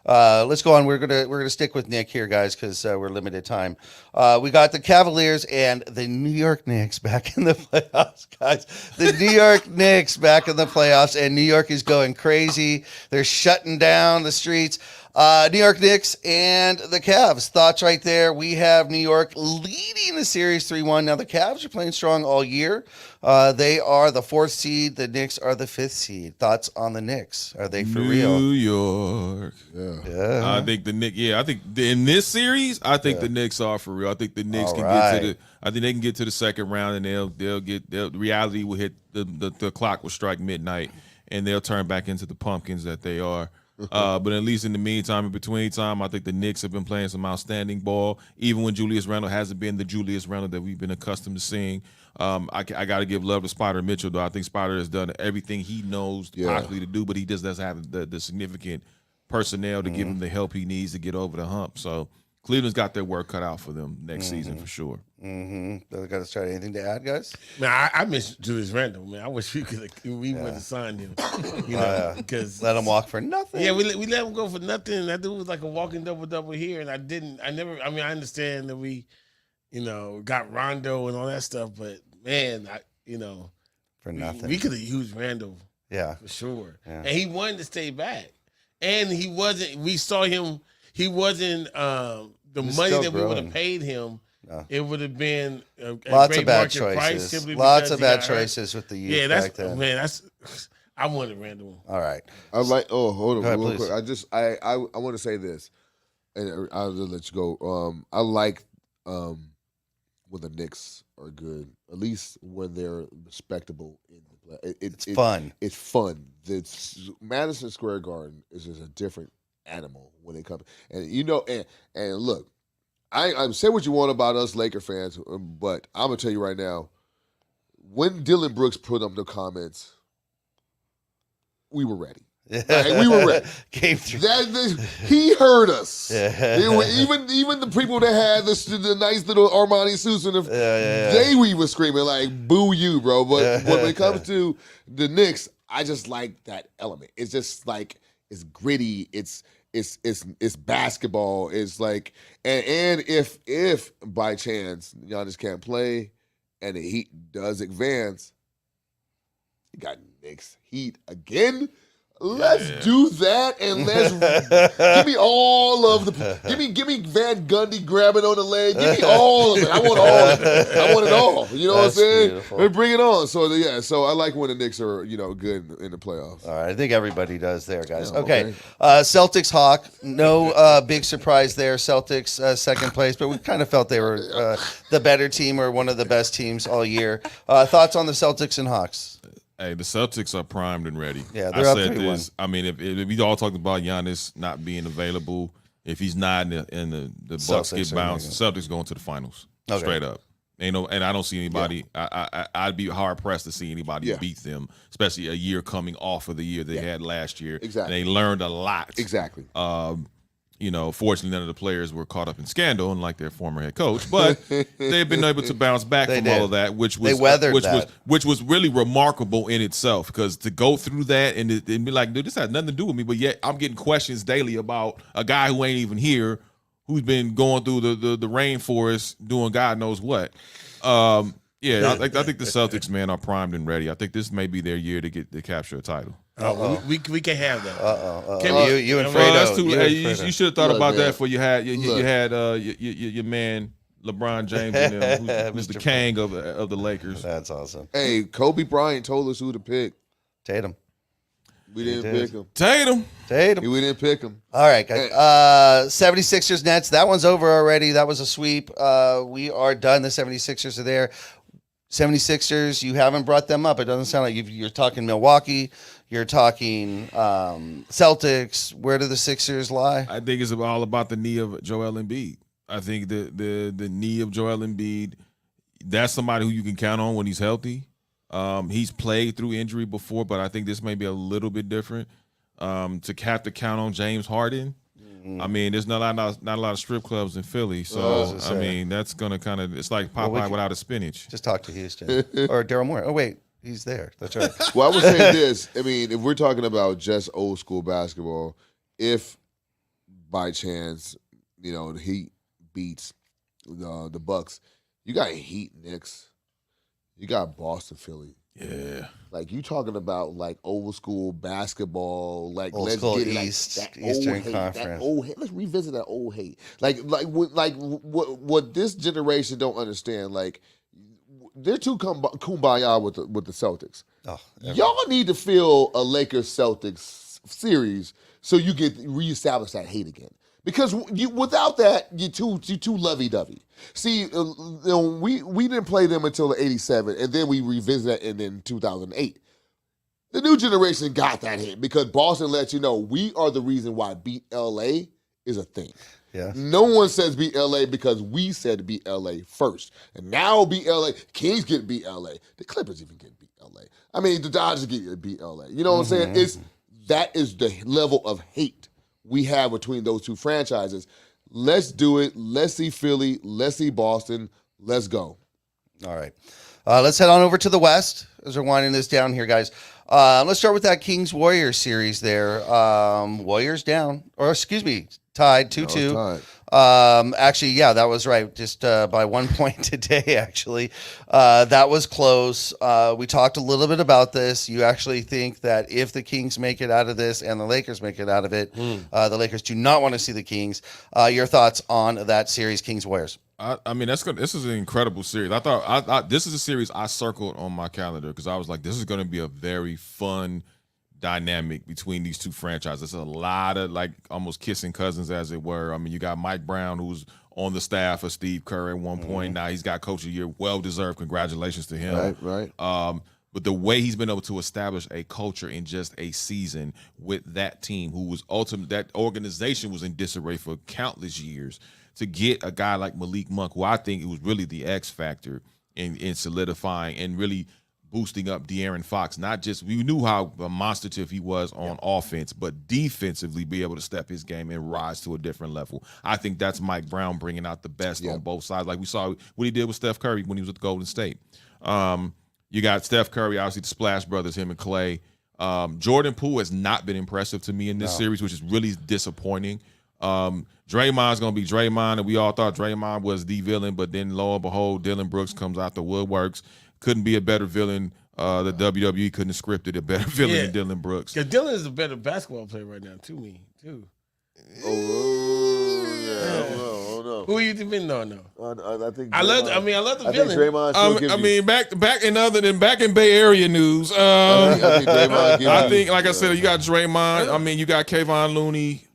Let's go on. We're gonna stick with Nick here, guys, because we're limited time. We got the Cavaliers and the New York Knicks back in the playoffs, guys. The New York Knicks back in the playoffs, and New York is going crazy. They're shutting down the streets. New York Knicks and the Cavs. Thoughts right there. We have New York leading the series 3-1. Now, the Cavs are playing strong all year. They are the 4th seed. The Knicks are the 5th seed. Thoughts on the Knicks? Are they for real? New York. Yeah. I think the Knicks. Yeah, I think in this series, I think the Knicks are for real. I think the Knicks All can right. get to the. I think they can get to the second round, and they'll reality will hit the clock will strike midnight, and they'll turn back into the pumpkins that they are. But at least in the meantime, in between time, I think the Knicks have been playing some outstanding ball, even when Julius Randle hasn't been the Julius Randle that we've been accustomed to seeing. I got to give love to Spider Mitchell, though. I think Spider has done everything he knows possibly to do, but he just doesn't have the significant personnel to give him the help he needs to get over the hump. So Cleveland's got their work cut out for them next season for sure. Mm-hmm. Got to start. Anything to add, guys? Man, I miss Julius Randle. Man, I wish we would have signed him. You know, because Let him walk for nothing. yeah, we let him go for nothing. That dude was like a walking double here, and I understand that we, got Rondo and all that stuff, but man, for nothing. we could have used Randle Yeah. for sure, Yeah. and he wanted to stay back, and he wasn't. We saw him. He wasn't the He's money still that we would growing. have paid him. No. It would have been a Lots great of bad market price choices. simply Lots because of he bad got hurt. choices with the youth Yeah, back then. I wanted Randall. All right. I like. Oh, hold on, Go ahead, real please. quick. I want to say this, and I'll just let you go. I like when the Knicks are good, at least when they're respectable in the play. It's fun. It's fun. Madison Square Garden is just a different animal when it comes. And and look, I say what you want about us Laker fans, but I'm gonna tell you right now, when Dylan Brooks put up the comments, we were ready. Like, we were ready. Came through. He heard us. Yeah. Even the people that had the nice little Armani suits and we were screaming like "Boo you, bro!" But when it comes to the Knicks, I just like that element. It's just like it's gritty. It's basketball. It's like and if by chance Giannis can't play and the Heat does advance, you got Knicks Heat again. Let's do that and let's give me all of the give me Van Gundy grabbing on the leg. Give me all of it. I want all of it. I want it all. You know what I'm saying? Beautiful. And bring it on. So so I like when the Knicks are good in the playoffs. All right, I think everybody does there, guys. Yeah, okay. Celtics Hawk. No big surprise there. Celtics second place, but we kind of felt they were the better team or one of the best teams all year. Thoughts on the Celtics and Hawks? Hey, the Celtics are primed and ready. Yeah, they're I up said 3-1. this. I mean, if we all talked about Giannis not being available, if he's not in the Bucks Celtics get are bounced, the Celtics going to the finals Okay. straight up. And I don't see anybody. I'd be hard pressed to see anybody beat them, especially a year coming off of the year they had last year. Exactly. And they learned a lot. Exactly. Fortunately, none of the players were caught up in scandal, unlike their former head coach. But they've been able to bounce back from all of that, which was They weathered that. which was really remarkable in itself. Because to go through that and be like, dude, this has nothing to do with me, but yet I'm getting questions daily about a guy who ain't even here, who's been going through the rainforest doing God knows what. I think the Celtics, man, are primed and ready. I think this may be their year to capture a title. We can have that. You and Fredo. That's too, You hey, and Fredo. you should have thought Look, about man. that for you had your man LeBron James in there, who's the Mr. king of the Lakers. That's awesome. Hey, Kobe Bryant told us who to pick. Tatum. We didn't did. pick him. Tatum. We didn't pick him. All right, guys. 76ers Nets. That one's over already. That was a sweep. We are done. The 76ers are there. 76ers, you haven't brought them up. It doesn't sound like you're talking Milwaukee. You're talking Celtics. Where do the Sixers lie? I think it's all about the knee of Joel Embiid. I think the knee of Joel Embiid, that's somebody who you can count on when he's healthy. He's played through injury before, but I think this may be a little bit different. To have to count on James Harden, I mean, there's not a lot of strip clubs in Philly, so I mean that's gonna kind of it's like Popeye without a spinach. Just talk to Houston or Daryl Morey. Oh wait, he's there. That's right. Well, I would say this. I mean, if we're talking about just old school basketball, if by chance, the Heat beats the Bucks, you got Heat Knicks, you got Boston Philly. Yeah. Like you talking about like old school basketball, like Old let's school get it, East, like, that Eastern old hate, Conference. that old hate. Let's revisit that old hate. Like what this generation don't understand. Like they're too kumbaya with the Celtics. Oh, Y'all need to feel a Lakers Celtics series so you can reestablish that hate again. Because without that, you're too lovey dovey. See, we didn't play them until '87, and then we revisited that in 2008. The new generation got that hit because Boston lets you know we are the reason why beat LA is a thing. yeah. No one says beat LA because we said beat LA first. And now beat LA. Kings get beat LA. The Clippers even get beat LA. I mean, the Dodgers get beat LA. You know what I'm saying? That is the level of hate we have between those two franchises. Let's do it. Let's see Philly. Let's see Boston. Let's go. All right. Let's head on over to the West as we're winding this down here, guys. Let's start with that Kings-Warriors series there. Warriors down, or excuse me, tied 2-2. Actually, yeah, that was right. Just by 1 point today, actually. That was close. We talked a little bit about this. You actually think that if the Kings make it out of this and the Lakers make it out of it, the Lakers do not want to see the Kings. Your thoughts on that series, Kings-Warriors? I mean, that's good. This is an incredible series. I thought this is a series I circled on my calendar because I was like, this is going to be a very fun dynamic between these two franchises. There's a lot of like almost kissing cousins, as it were. I mean, you got Mike Brown, who's on the staff of Steve Kerr at one point. Now he's got Coach of the Year. Well deserved. Congratulations to him. Right. But the way he's been able to establish a culture in just a season with that team, who was that organization was in disarray for countless years. To get a guy like Malik Monk, who I think it was really the X factor in solidifying and really boosting up De'Aaron Fox. Not just, we knew how demonstrative he was on offense, but defensively be able to step his game and rise to a different level. I think that's Mike Brown bringing out the best on both sides. Like we saw what he did with Steph Curry when he was with Golden State. You got Steph Curry, obviously the Splash Brothers, him and Clay. Jordan Poole has not been impressive to me in this series, which is really disappointing. Draymond's going to be Draymond, and we all thought Draymond was the villain, but then lo and behold, Dylan Brooks comes out the woodworks. Couldn't be a better villain. The WWE couldn't have scripted a better villain than Dylan Brooks. Because Dylan is a better basketball player right now, to me, too. Oh no. Who you depending on, though? I think I love the villain. think Draymond still gives I mean, back in Bay Area news. I think Draymond gives I you- think, like I said, you got Draymond. I mean, you got Kayvon Looney.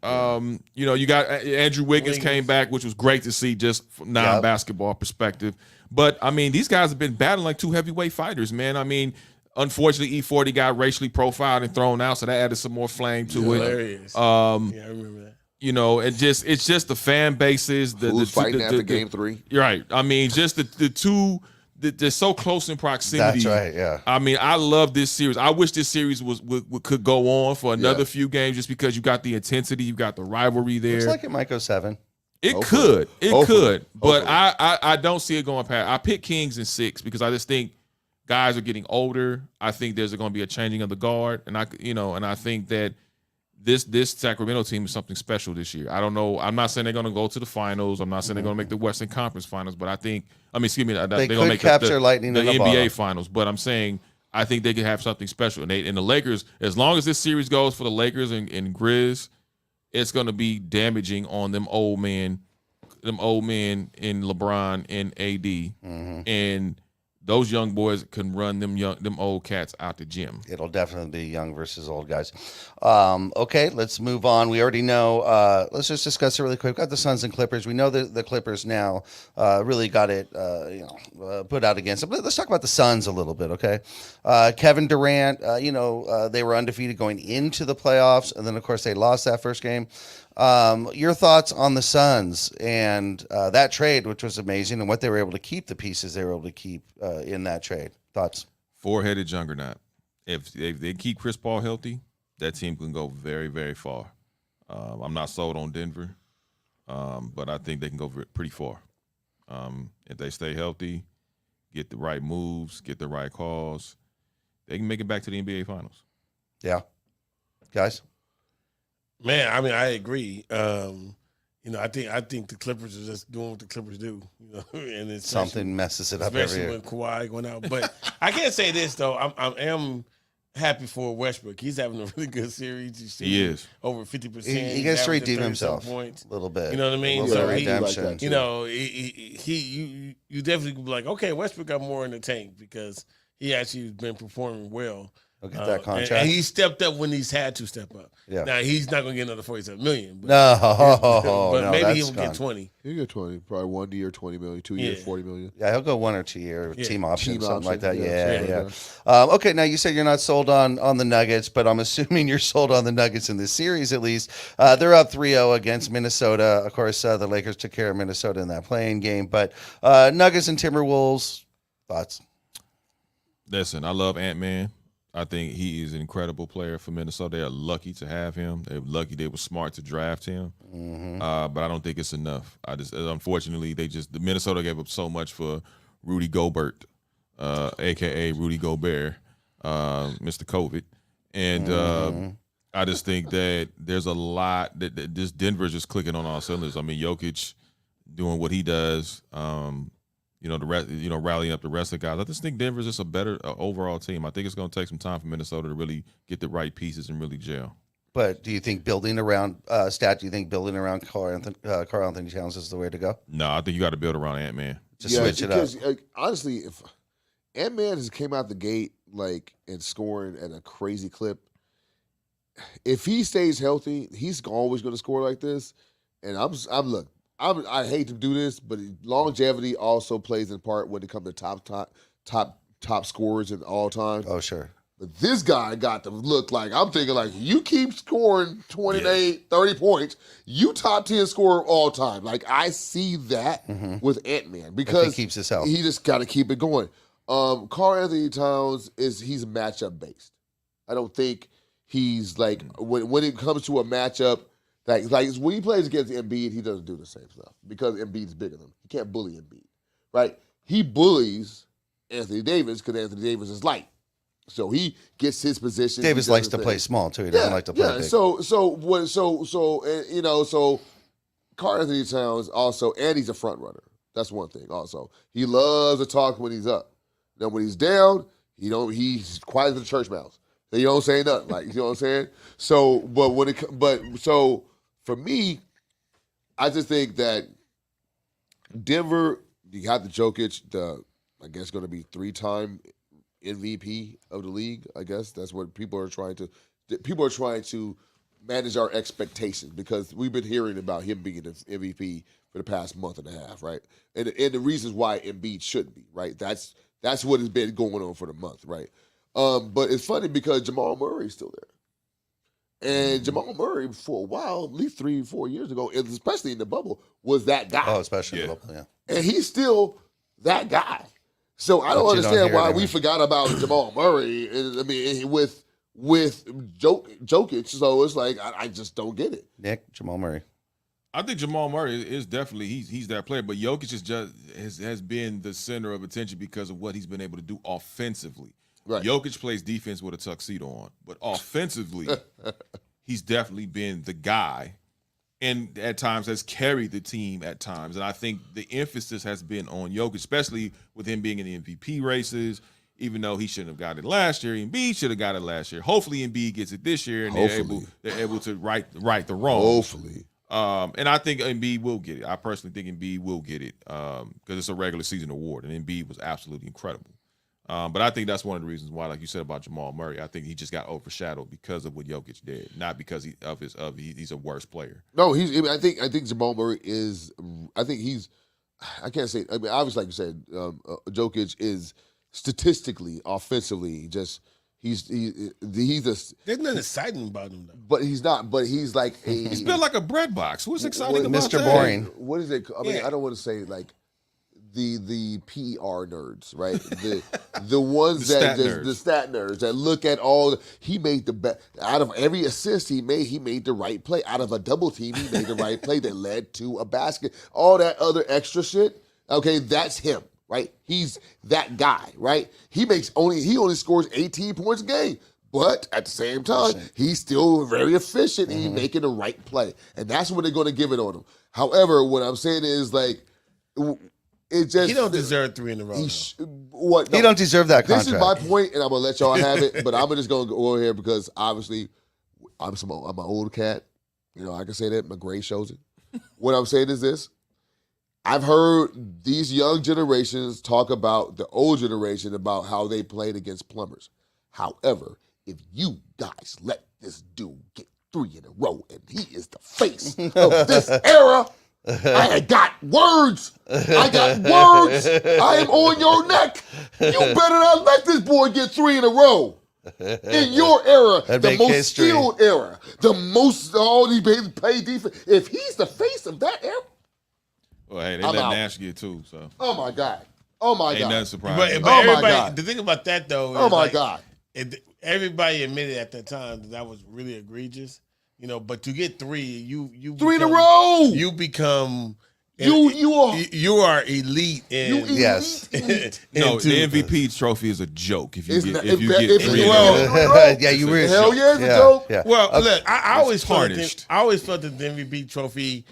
You got Andrew Wiggins came back, which was great to see just from non-basketball perspective. But, I mean, these guys have been battling like two heavyweight fighters, man. I mean, unfortunately, E40 got racially profiled and thrown out, so that added some more flame to it. Hilarious. Yeah, I remember that. You know, and it's just the fan bases. Who's fighting after Game 3? You're right. I mean, just the two. They're so close in proximity. That's right, yeah. I mean, I love this series. I wish this series could go on for another few games just because you got the intensity, you got the rivalry there. Looks like it might go 7. It Hopefully. could, but Hopefully. I don't see it going past. I pick Kings in 6 because I just think guys are getting older. I think there's going to be a changing of the guard, and I think that this Sacramento team is something special this year. I don't know. I'm not saying they're going to go to the finals. I'm not saying they're going to make the Western Conference Finals, but they're going to make capture lightning the in the NBA bottom. Finals. But I'm saying I think they could have something special. And the Lakers, as long as this series goes for the Lakers and Grizz, it's going to be damaging on them old men in LeBron and AD, and those young boys can run them old cats out the gym. It'll definitely be young versus old guys. Okay, let's move on. We already know. Let's just discuss it really quick. We've got the Suns and Clippers. We know that the Clippers now really got it put out against them. But let's talk about the Suns a little bit, okay? Kevin Durant, they were undefeated going into the playoffs, and then, of course, they lost that first game. Your thoughts on the Suns and that trade, which was amazing, and what they were able to keep, the pieces they were able to keep in that trade. Thoughts? Four-headed juggernaut. If they keep Chris Paul healthy, that team can go very, very far. I'm not sold on Denver, but I think they can go pretty far. If they stay healthy, get the right moves, get the right calls, they can make it back to the NBA Finals. Yeah. Guys? Man, I mean, I agree. I think the Clippers are just doing what the Clippers do. And it's Something messes it up every especially year. when Kawhi going out. But I can't say this though. I am happy for Westbrook. He's having a really good series. He is over 50%. He gets to redeem himself points. a little bit. You know what I mean? A little So bit of he- redemption. like that. You definitely be like, okay, Westbrook got more in the tank because he actually has been performing well. Look at that And contract. he stepped up when he's had to step up. Yeah. Now he's not going to get another $47 million. But, No, but maybe that's he'll gone. get 20. You get 20, probably 1 year, 20 million, 2 years, Yeah. 40 million. Yeah, he'll go 1 or 2 year team option, Team something like that. option, Yeah, yeah, yeah. Okay, now you said you're not sold on the Nuggets, but I'm assuming you're sold on the Nuggets in this series at least. They're up 3-0 against Minnesota. Of course, the Lakers took care of Minnesota in that playing game. But Nuggets and Timberwolves, thoughts? Listen, I love Ant-Man. I think he is an incredible player for Minnesota. They're lucky to have him. They're lucky they were smart to draft him. But I don't think it's enough. Unfortunately, the Minnesota gave up so much for Rudy Gobert, aka Rudy Gobert, Mr. COVID, and I just think that there's a lot that this Denver's just clicking on all cylinders. I mean, Jokic doing what he does. The rest, rallying up the rest of the guys. I just think Denver's just a better overall team. I think it's going to take some time for Minnesota to really get the right pieces and really gel. But do you think building around do you think building around Karl Anthony Towns is the way to go? No, I think you got to build around Ant-Man. Just switch it up. because, honestly, if Ant-Man has came out the gate and scoring at a crazy clip, if he stays healthy, he's always going to score like this. And I hate to do this, but longevity also plays in part when it comes to top scorers in all time. Oh, sure. But this guy got to look like, I'm thinking like, you keep scoring 28, 30 points, you top 10 scorer of all time. Like, I see that with Ant-Man because If he keeps his health. he just got to keep it going. Karl Anthony Towns he's matchup based. I don't think he's like, when it comes to a matchup, like when he plays against Embiid, he doesn't do the same stuff because Embiid's bigger than him. He can't bully Embiid, right? He bullies Anthony Davis because Anthony Davis is light. So he gets his position. Davis he does likes his to thing. play small too. He doesn't like to play big. So Karl Anthony Towns also, and he's a front runner. That's one thing. Also, he loves to talk when he's up. Now when he's down, he's quiet as a church mouse. He don't say nothing. Like, you know what I'm saying? So, so for me, I just think that Denver, you got the Jokic, I guess going to be 3-time MVP of the league. I guess that's what people are trying to manage our expectations because we've been hearing about him being an MVP for the past month and a half, right? And the reasons why Embiid shouldn't be, right? That's what has been going on for the month, right? But it's funny because Jamal Murray's still there. And Jamal Murray, for a while, at least 3-4 years ago, especially in the bubble, was that guy. Oh, especially in the bubble, yeah. And he's still that guy. So I don't But you don't understand hear why it we anymore. forgot about Jamal Murray. I mean, with Jokic. So it's like I just don't get it. Nick, Jamal Murray. I think Jamal Murray is definitely he's that player, but Jokic has been the center of attention because of what he's been able to do offensively. Right. Jokic plays defense with a tuxedo on, but offensively, he's definitely been the guy, and at times has carried the team at times. And I think the emphasis has been on Jokic, especially with him being in the MVP races. Even though he shouldn't have got it last year, Embiid should have got it last year. Hopefully, Embiid gets it this year, and they're able to right the wrong. Hopefully. And I think Embiid will get it. I personally think Embiid will get it because it's a regular season award, and Embiid was absolutely incredible. But I think that's one of the reasons why, like you said about Jamal Murray, I think he just got overshadowed because of what Jokic did, not because he's a worse player. No, I think Jamal Murray is. I think he's. I can't say. I mean, obviously, like you said, Jokic is statistically, offensively, just he's a. There's nothing exciting about him, though. But he's not. But he's like a. He's built like a bread box. What's exciting about Mr. that? Boring. What is it? I mean, Yeah. I don't want to say like the PR nerds, right? The ones the stat nerds that look at he made the best out of every assist he made the right play. Out of a double team, he made the right play that led to a basket. All that other extra shit, okay, that's him, right? He's that guy, right? He only scores 18 points a game. But at the same time, he's still very efficient and he's making the right play. And that's what they're going to give it on him. However, what I'm saying is, like, it just... He don't deserve 3 in a row. He don't deserve that contract. This is my point, and I'm going to let y'all have it, but I'm just going to go over here because, obviously, I'm an old cat. You know, I can say that. My gray shows it. What I'm saying is this. I've heard these young generations talk about the old generation about how they played against plumbers. However, if you guys let this dude get 3 in a row and he is the face of this era, I got words. I am on your neck. You better not let this boy get 3 in a row. In your era, the most skilled era, the most all these play defense. If he's the face of that era, well, hey, they let Nash get 2. So, oh my God, oh my ain't God, nothing surprising. But everybody, the thing about that though, is oh my God, everybody admitted at that time that was really egregious. You know, but to get 3, you 3 in a row, you become. You are elite in yes. No, the MVP trophy is a joke. If you get 3 yeah, you really hell yeah, it's a joke. Yeah. Well, look, I always felt tarnished. that the MVP trophy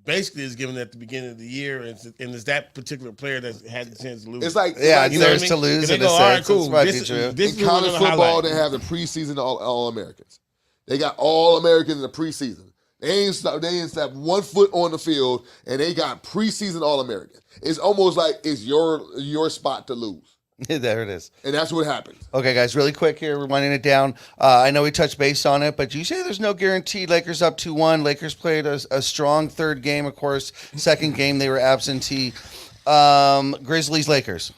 basically is given at the beginning of the year, and it's that particular player that had the chance to lose. It's like it's theirs to lose. They go, all right, cool. This in college football, they have the preseason All-Americans. They got All-Americans in the preseason. They ain't stepped 1 foot on the field, and they got preseason All-Americans. It's almost like it's your spot to lose. There it is. And that's what happens. Okay, guys, really quick here. We're winding it down. I know we touched base on it, but you say there's no guarantee. Lakers up 2-1. Lakers played a strong third game, of course. Second game, they were absentee. Grizzlies, Lakers.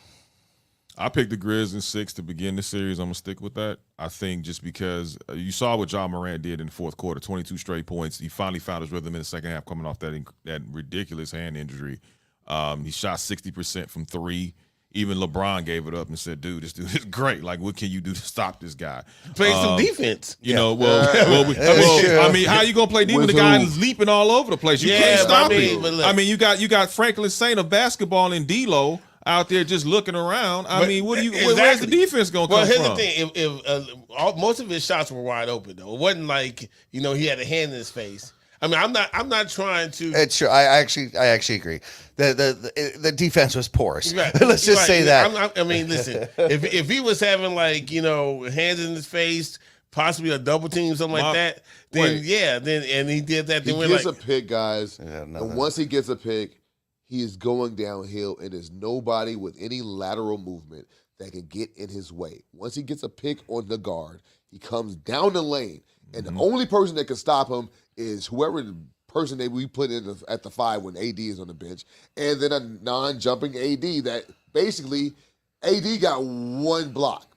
I picked the Grizz in 6 to begin the series. I'm going to stick with that. I think just because you saw what Ja Morant did in the fourth quarter, 22 straight points. He finally found his rhythm in the second half coming off that ridiculous hand injury. He shot 60% from 3. Even LeBron gave it up and said, dude, this dude is great. Like, what can you do to stop this guy? Play some defense. You know, I mean, how you going to play defense? The guy is leaping all over the place. You can't stop him. I mean, you got Franklin Saint of basketball and D'Lo out there just looking around. I mean, where's the defense going to come from? Well, here's the thing. If most of his shots were wide open, though. It wasn't like, he had a hand in his face. I mean, I'm not trying to. It's true. I actually agree. The defense was porous. Right. Let's just say that. I mean, listen. if he was having hands in his face, possibly a double team, something like that, then and he did that. Then he gets a pick, guys. And once he gets a pick, he is going downhill, and there's nobody with any lateral movement that can get in his way. Once he gets a pick on the guard, he comes down the lane, and the only person that can stop him is whoever the person that we put in at the 5 when AD is on the bench, and then a non-jumping AD that basically AD got 1 block.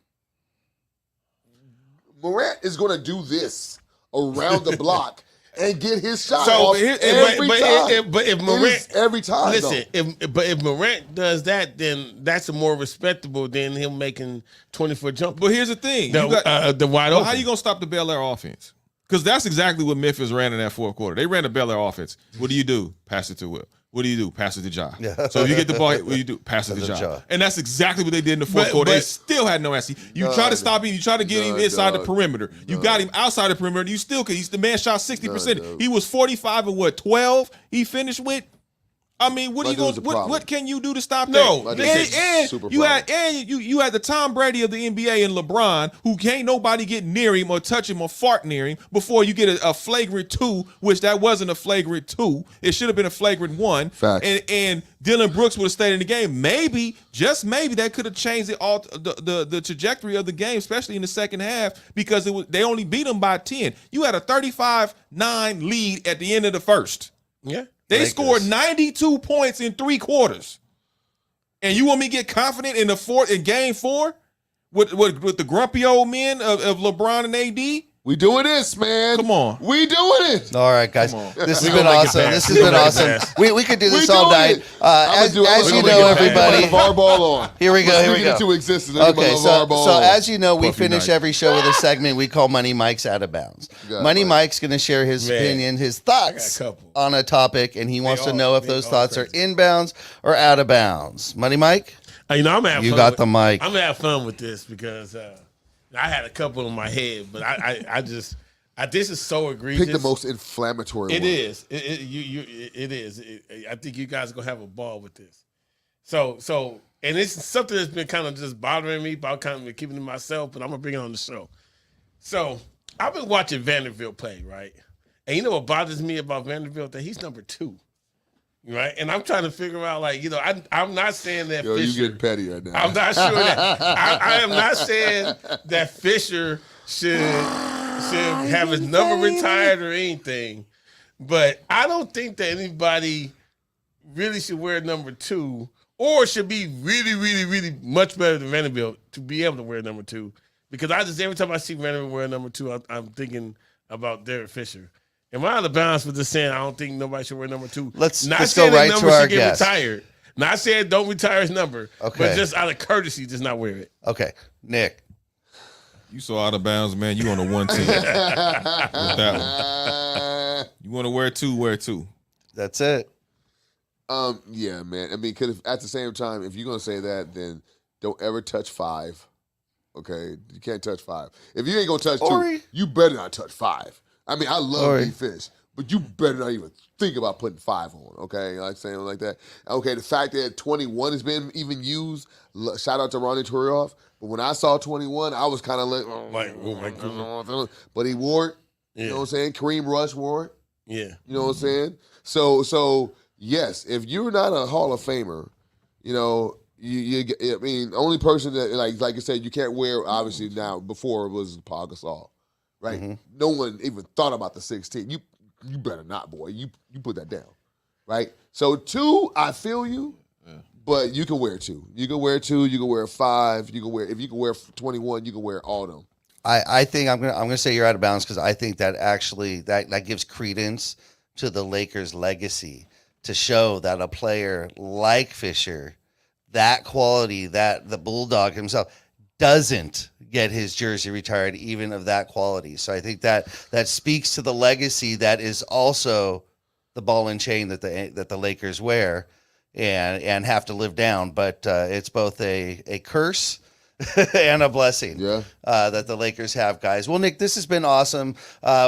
Morant is going to do this around the block and get his shot off every time. But if Morant every time, listen, if Morant does that, then that's more respectable than him making 20-foot jump. But here's the thing: the wide open. How you gonna stop the Bel Air offense? Because that's exactly what Memphis ran in that fourth quarter. They ran the Bel Air offense. What do? Pass it to Will. What do? Pass it to Ja. Yeah. So if you get the ball, what do? Pass it to Ja. And that's exactly what they did in the fourth quarter. They still had no answer. You try to stop him. You try to get him inside the perimeter. You got him outside the perimeter. You still could. The man shot 60%. He was 45 and 12 he finished with. I mean, what can you do to stop that? No, and you had the Tom Brady of the NBA and LeBron, who can't nobody get near him or touch him or fart near him before you get a flagrant 2, which that wasn't a flagrant 2. It should have been a flagrant 1. Facts. And Dylan Brooks would have stayed in the game. Maybe, just maybe, that could have changed the trajectory of the game, especially in the second half, because they only beat them by 10. You had a 35-9 lead at the end of the first. Yeah. They scored 92 points in 3 quarters. And you want me to get confident in game 4 with the grumpy old men of LeBron and AD? We doing this, man. Come on. We doing it. All right, guys. This has been awesome. This has been awesome. We could do this all night. As you know, everybody. Here we go. Into existence. Okay, so as you know, we finish every show with a segment we call Money Mike's Out of Bounds. Money Mike's going to share his opinion, his thoughts on a topic, and he wants to know if those thoughts are inbounds or out of bounds. Money Mike? I'm having you fun got the mic. I'm going to have fun with this because I had a couple in my head, but I just this is so egregious. Pick the most inflammatory It one. is. It is. I think you guys are gonna have a ball with this. So, and it's something that's been kind of just bothering me, about kind of keeping it to myself. But I'm gonna bring it on the show. So I've been watching Vanderbilt play, right? And you know what bothers me about Vanderbilt? That he's number 2, right? And I'm trying to figure out, like, you know, I'm not saying that Yo, Fisher. you getting petty right now. I'm not sure that I am not saying that Fisher should have his number retired or anything, but I don't think that anybody really should wear number 2 or should be really, really, really much better than Vanderbilt to be able to wear number 2. Because every time I see Vanderbilt wear number 2, I'm thinking about Derek Fisher. Am I out of bounds for just saying I don't think nobody should wear number 2? Let's not go saying right that to number our should get guest. retired. Not saying don't retire his number, Okay. but just out of courtesy, just not wear it. Okay, Nick. You so out of bounds, man. You on the 1 team. With that one. You want to wear 2, wear 2. That's it. Yeah, man. I mean, because at the same time, if you're gonna say that, then don't ever touch 5. Okay, you can't touch 5. If you ain't gonna touch 2, Ori. you better not touch 5. I mean, I love Ori. D Fish, but you better not even think about putting 5 on. Okay, like saying like that. Okay, the fact that 21 has been even used. Shout out to Ronnie Turioff. But when I saw 21, I was kind of like, oh my god. But he wore it. Yeah. You know what I'm saying? Kareem Rush wore it. Yeah. You know what I'm saying? So yes, if you're not a Hall of Famer, you know, I mean, only person that like I said, you can't wear obviously now. Before it was Paul Gasol, right? Mm-hmm. No one even thought about the 16. You better not, boy. You put that down, right? So 2, I feel you, but you can wear 2. You can wear 2. You can wear 5. You can wear if you can wear 21. You can wear all of them. I think I'm gonna say you're out of bounds because I think that actually that gives credence to the Lakers' legacy to show that a player like Fisher, that quality, that the Bulldog himself doesn't get his jersey retired, even of that quality. So I think that speaks to the legacy that is also the ball and chain that the Lakers wear and have to live down. But it's both a curse and a blessing that the Lakers have, guys. Well, Nick, this has been awesome.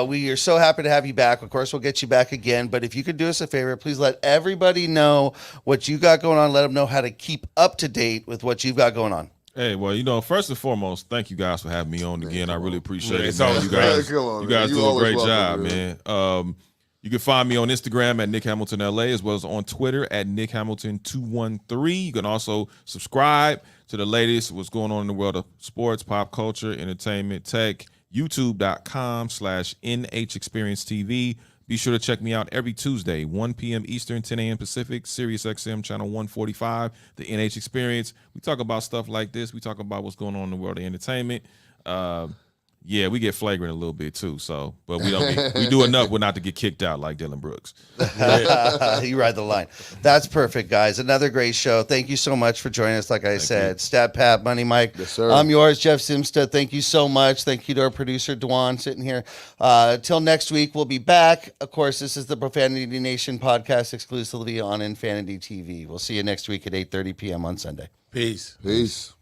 We are so happy to have you back. Of course, we'll get you back again. But if you could do us a favor, please let everybody know what you got going on. Let them know how to keep up to date with what you've got going on. Hey, well, you know, first and foremost, thank you guys for having me on again. I really appreciate Man, it. it's Man. always You great. guys, Come on, you man. guys You do a always great welcome, job, man. You can find me on Instagram at Nick Hamilton LA, as well as on Twitter at Nick Hamilton 213. You can also subscribe to the latest what's going on in the world of sports, pop culture, entertainment, tech. YouTube.com/NH Experience TV. Be sure to check me out every Tuesday, 1 p.m. Eastern, 10 a.m. Pacific, Sirius XM channel 145, the NH Experience. We talk about stuff like this. We talk about what's going on in the world of entertainment. Yeah, we get flagrant a little bit too. So, but we don't. We do enough, not to get kicked out like Dylan Brooks. You ride the line. That's perfect, guys. Another great show. Thank you so much for joining us. Like I said, Stat Pat, Money Mike. Yes, sir. I'm yours, Jeff Simstead. Thank you so much. Thank you to our producer, Dwan, sitting here. Till next week, we'll be back. Of course, this is the Profanity Nation podcast exclusively on Infinity TV. We'll see you next week at 8:30 p.m. on Sunday. Peace. Peace.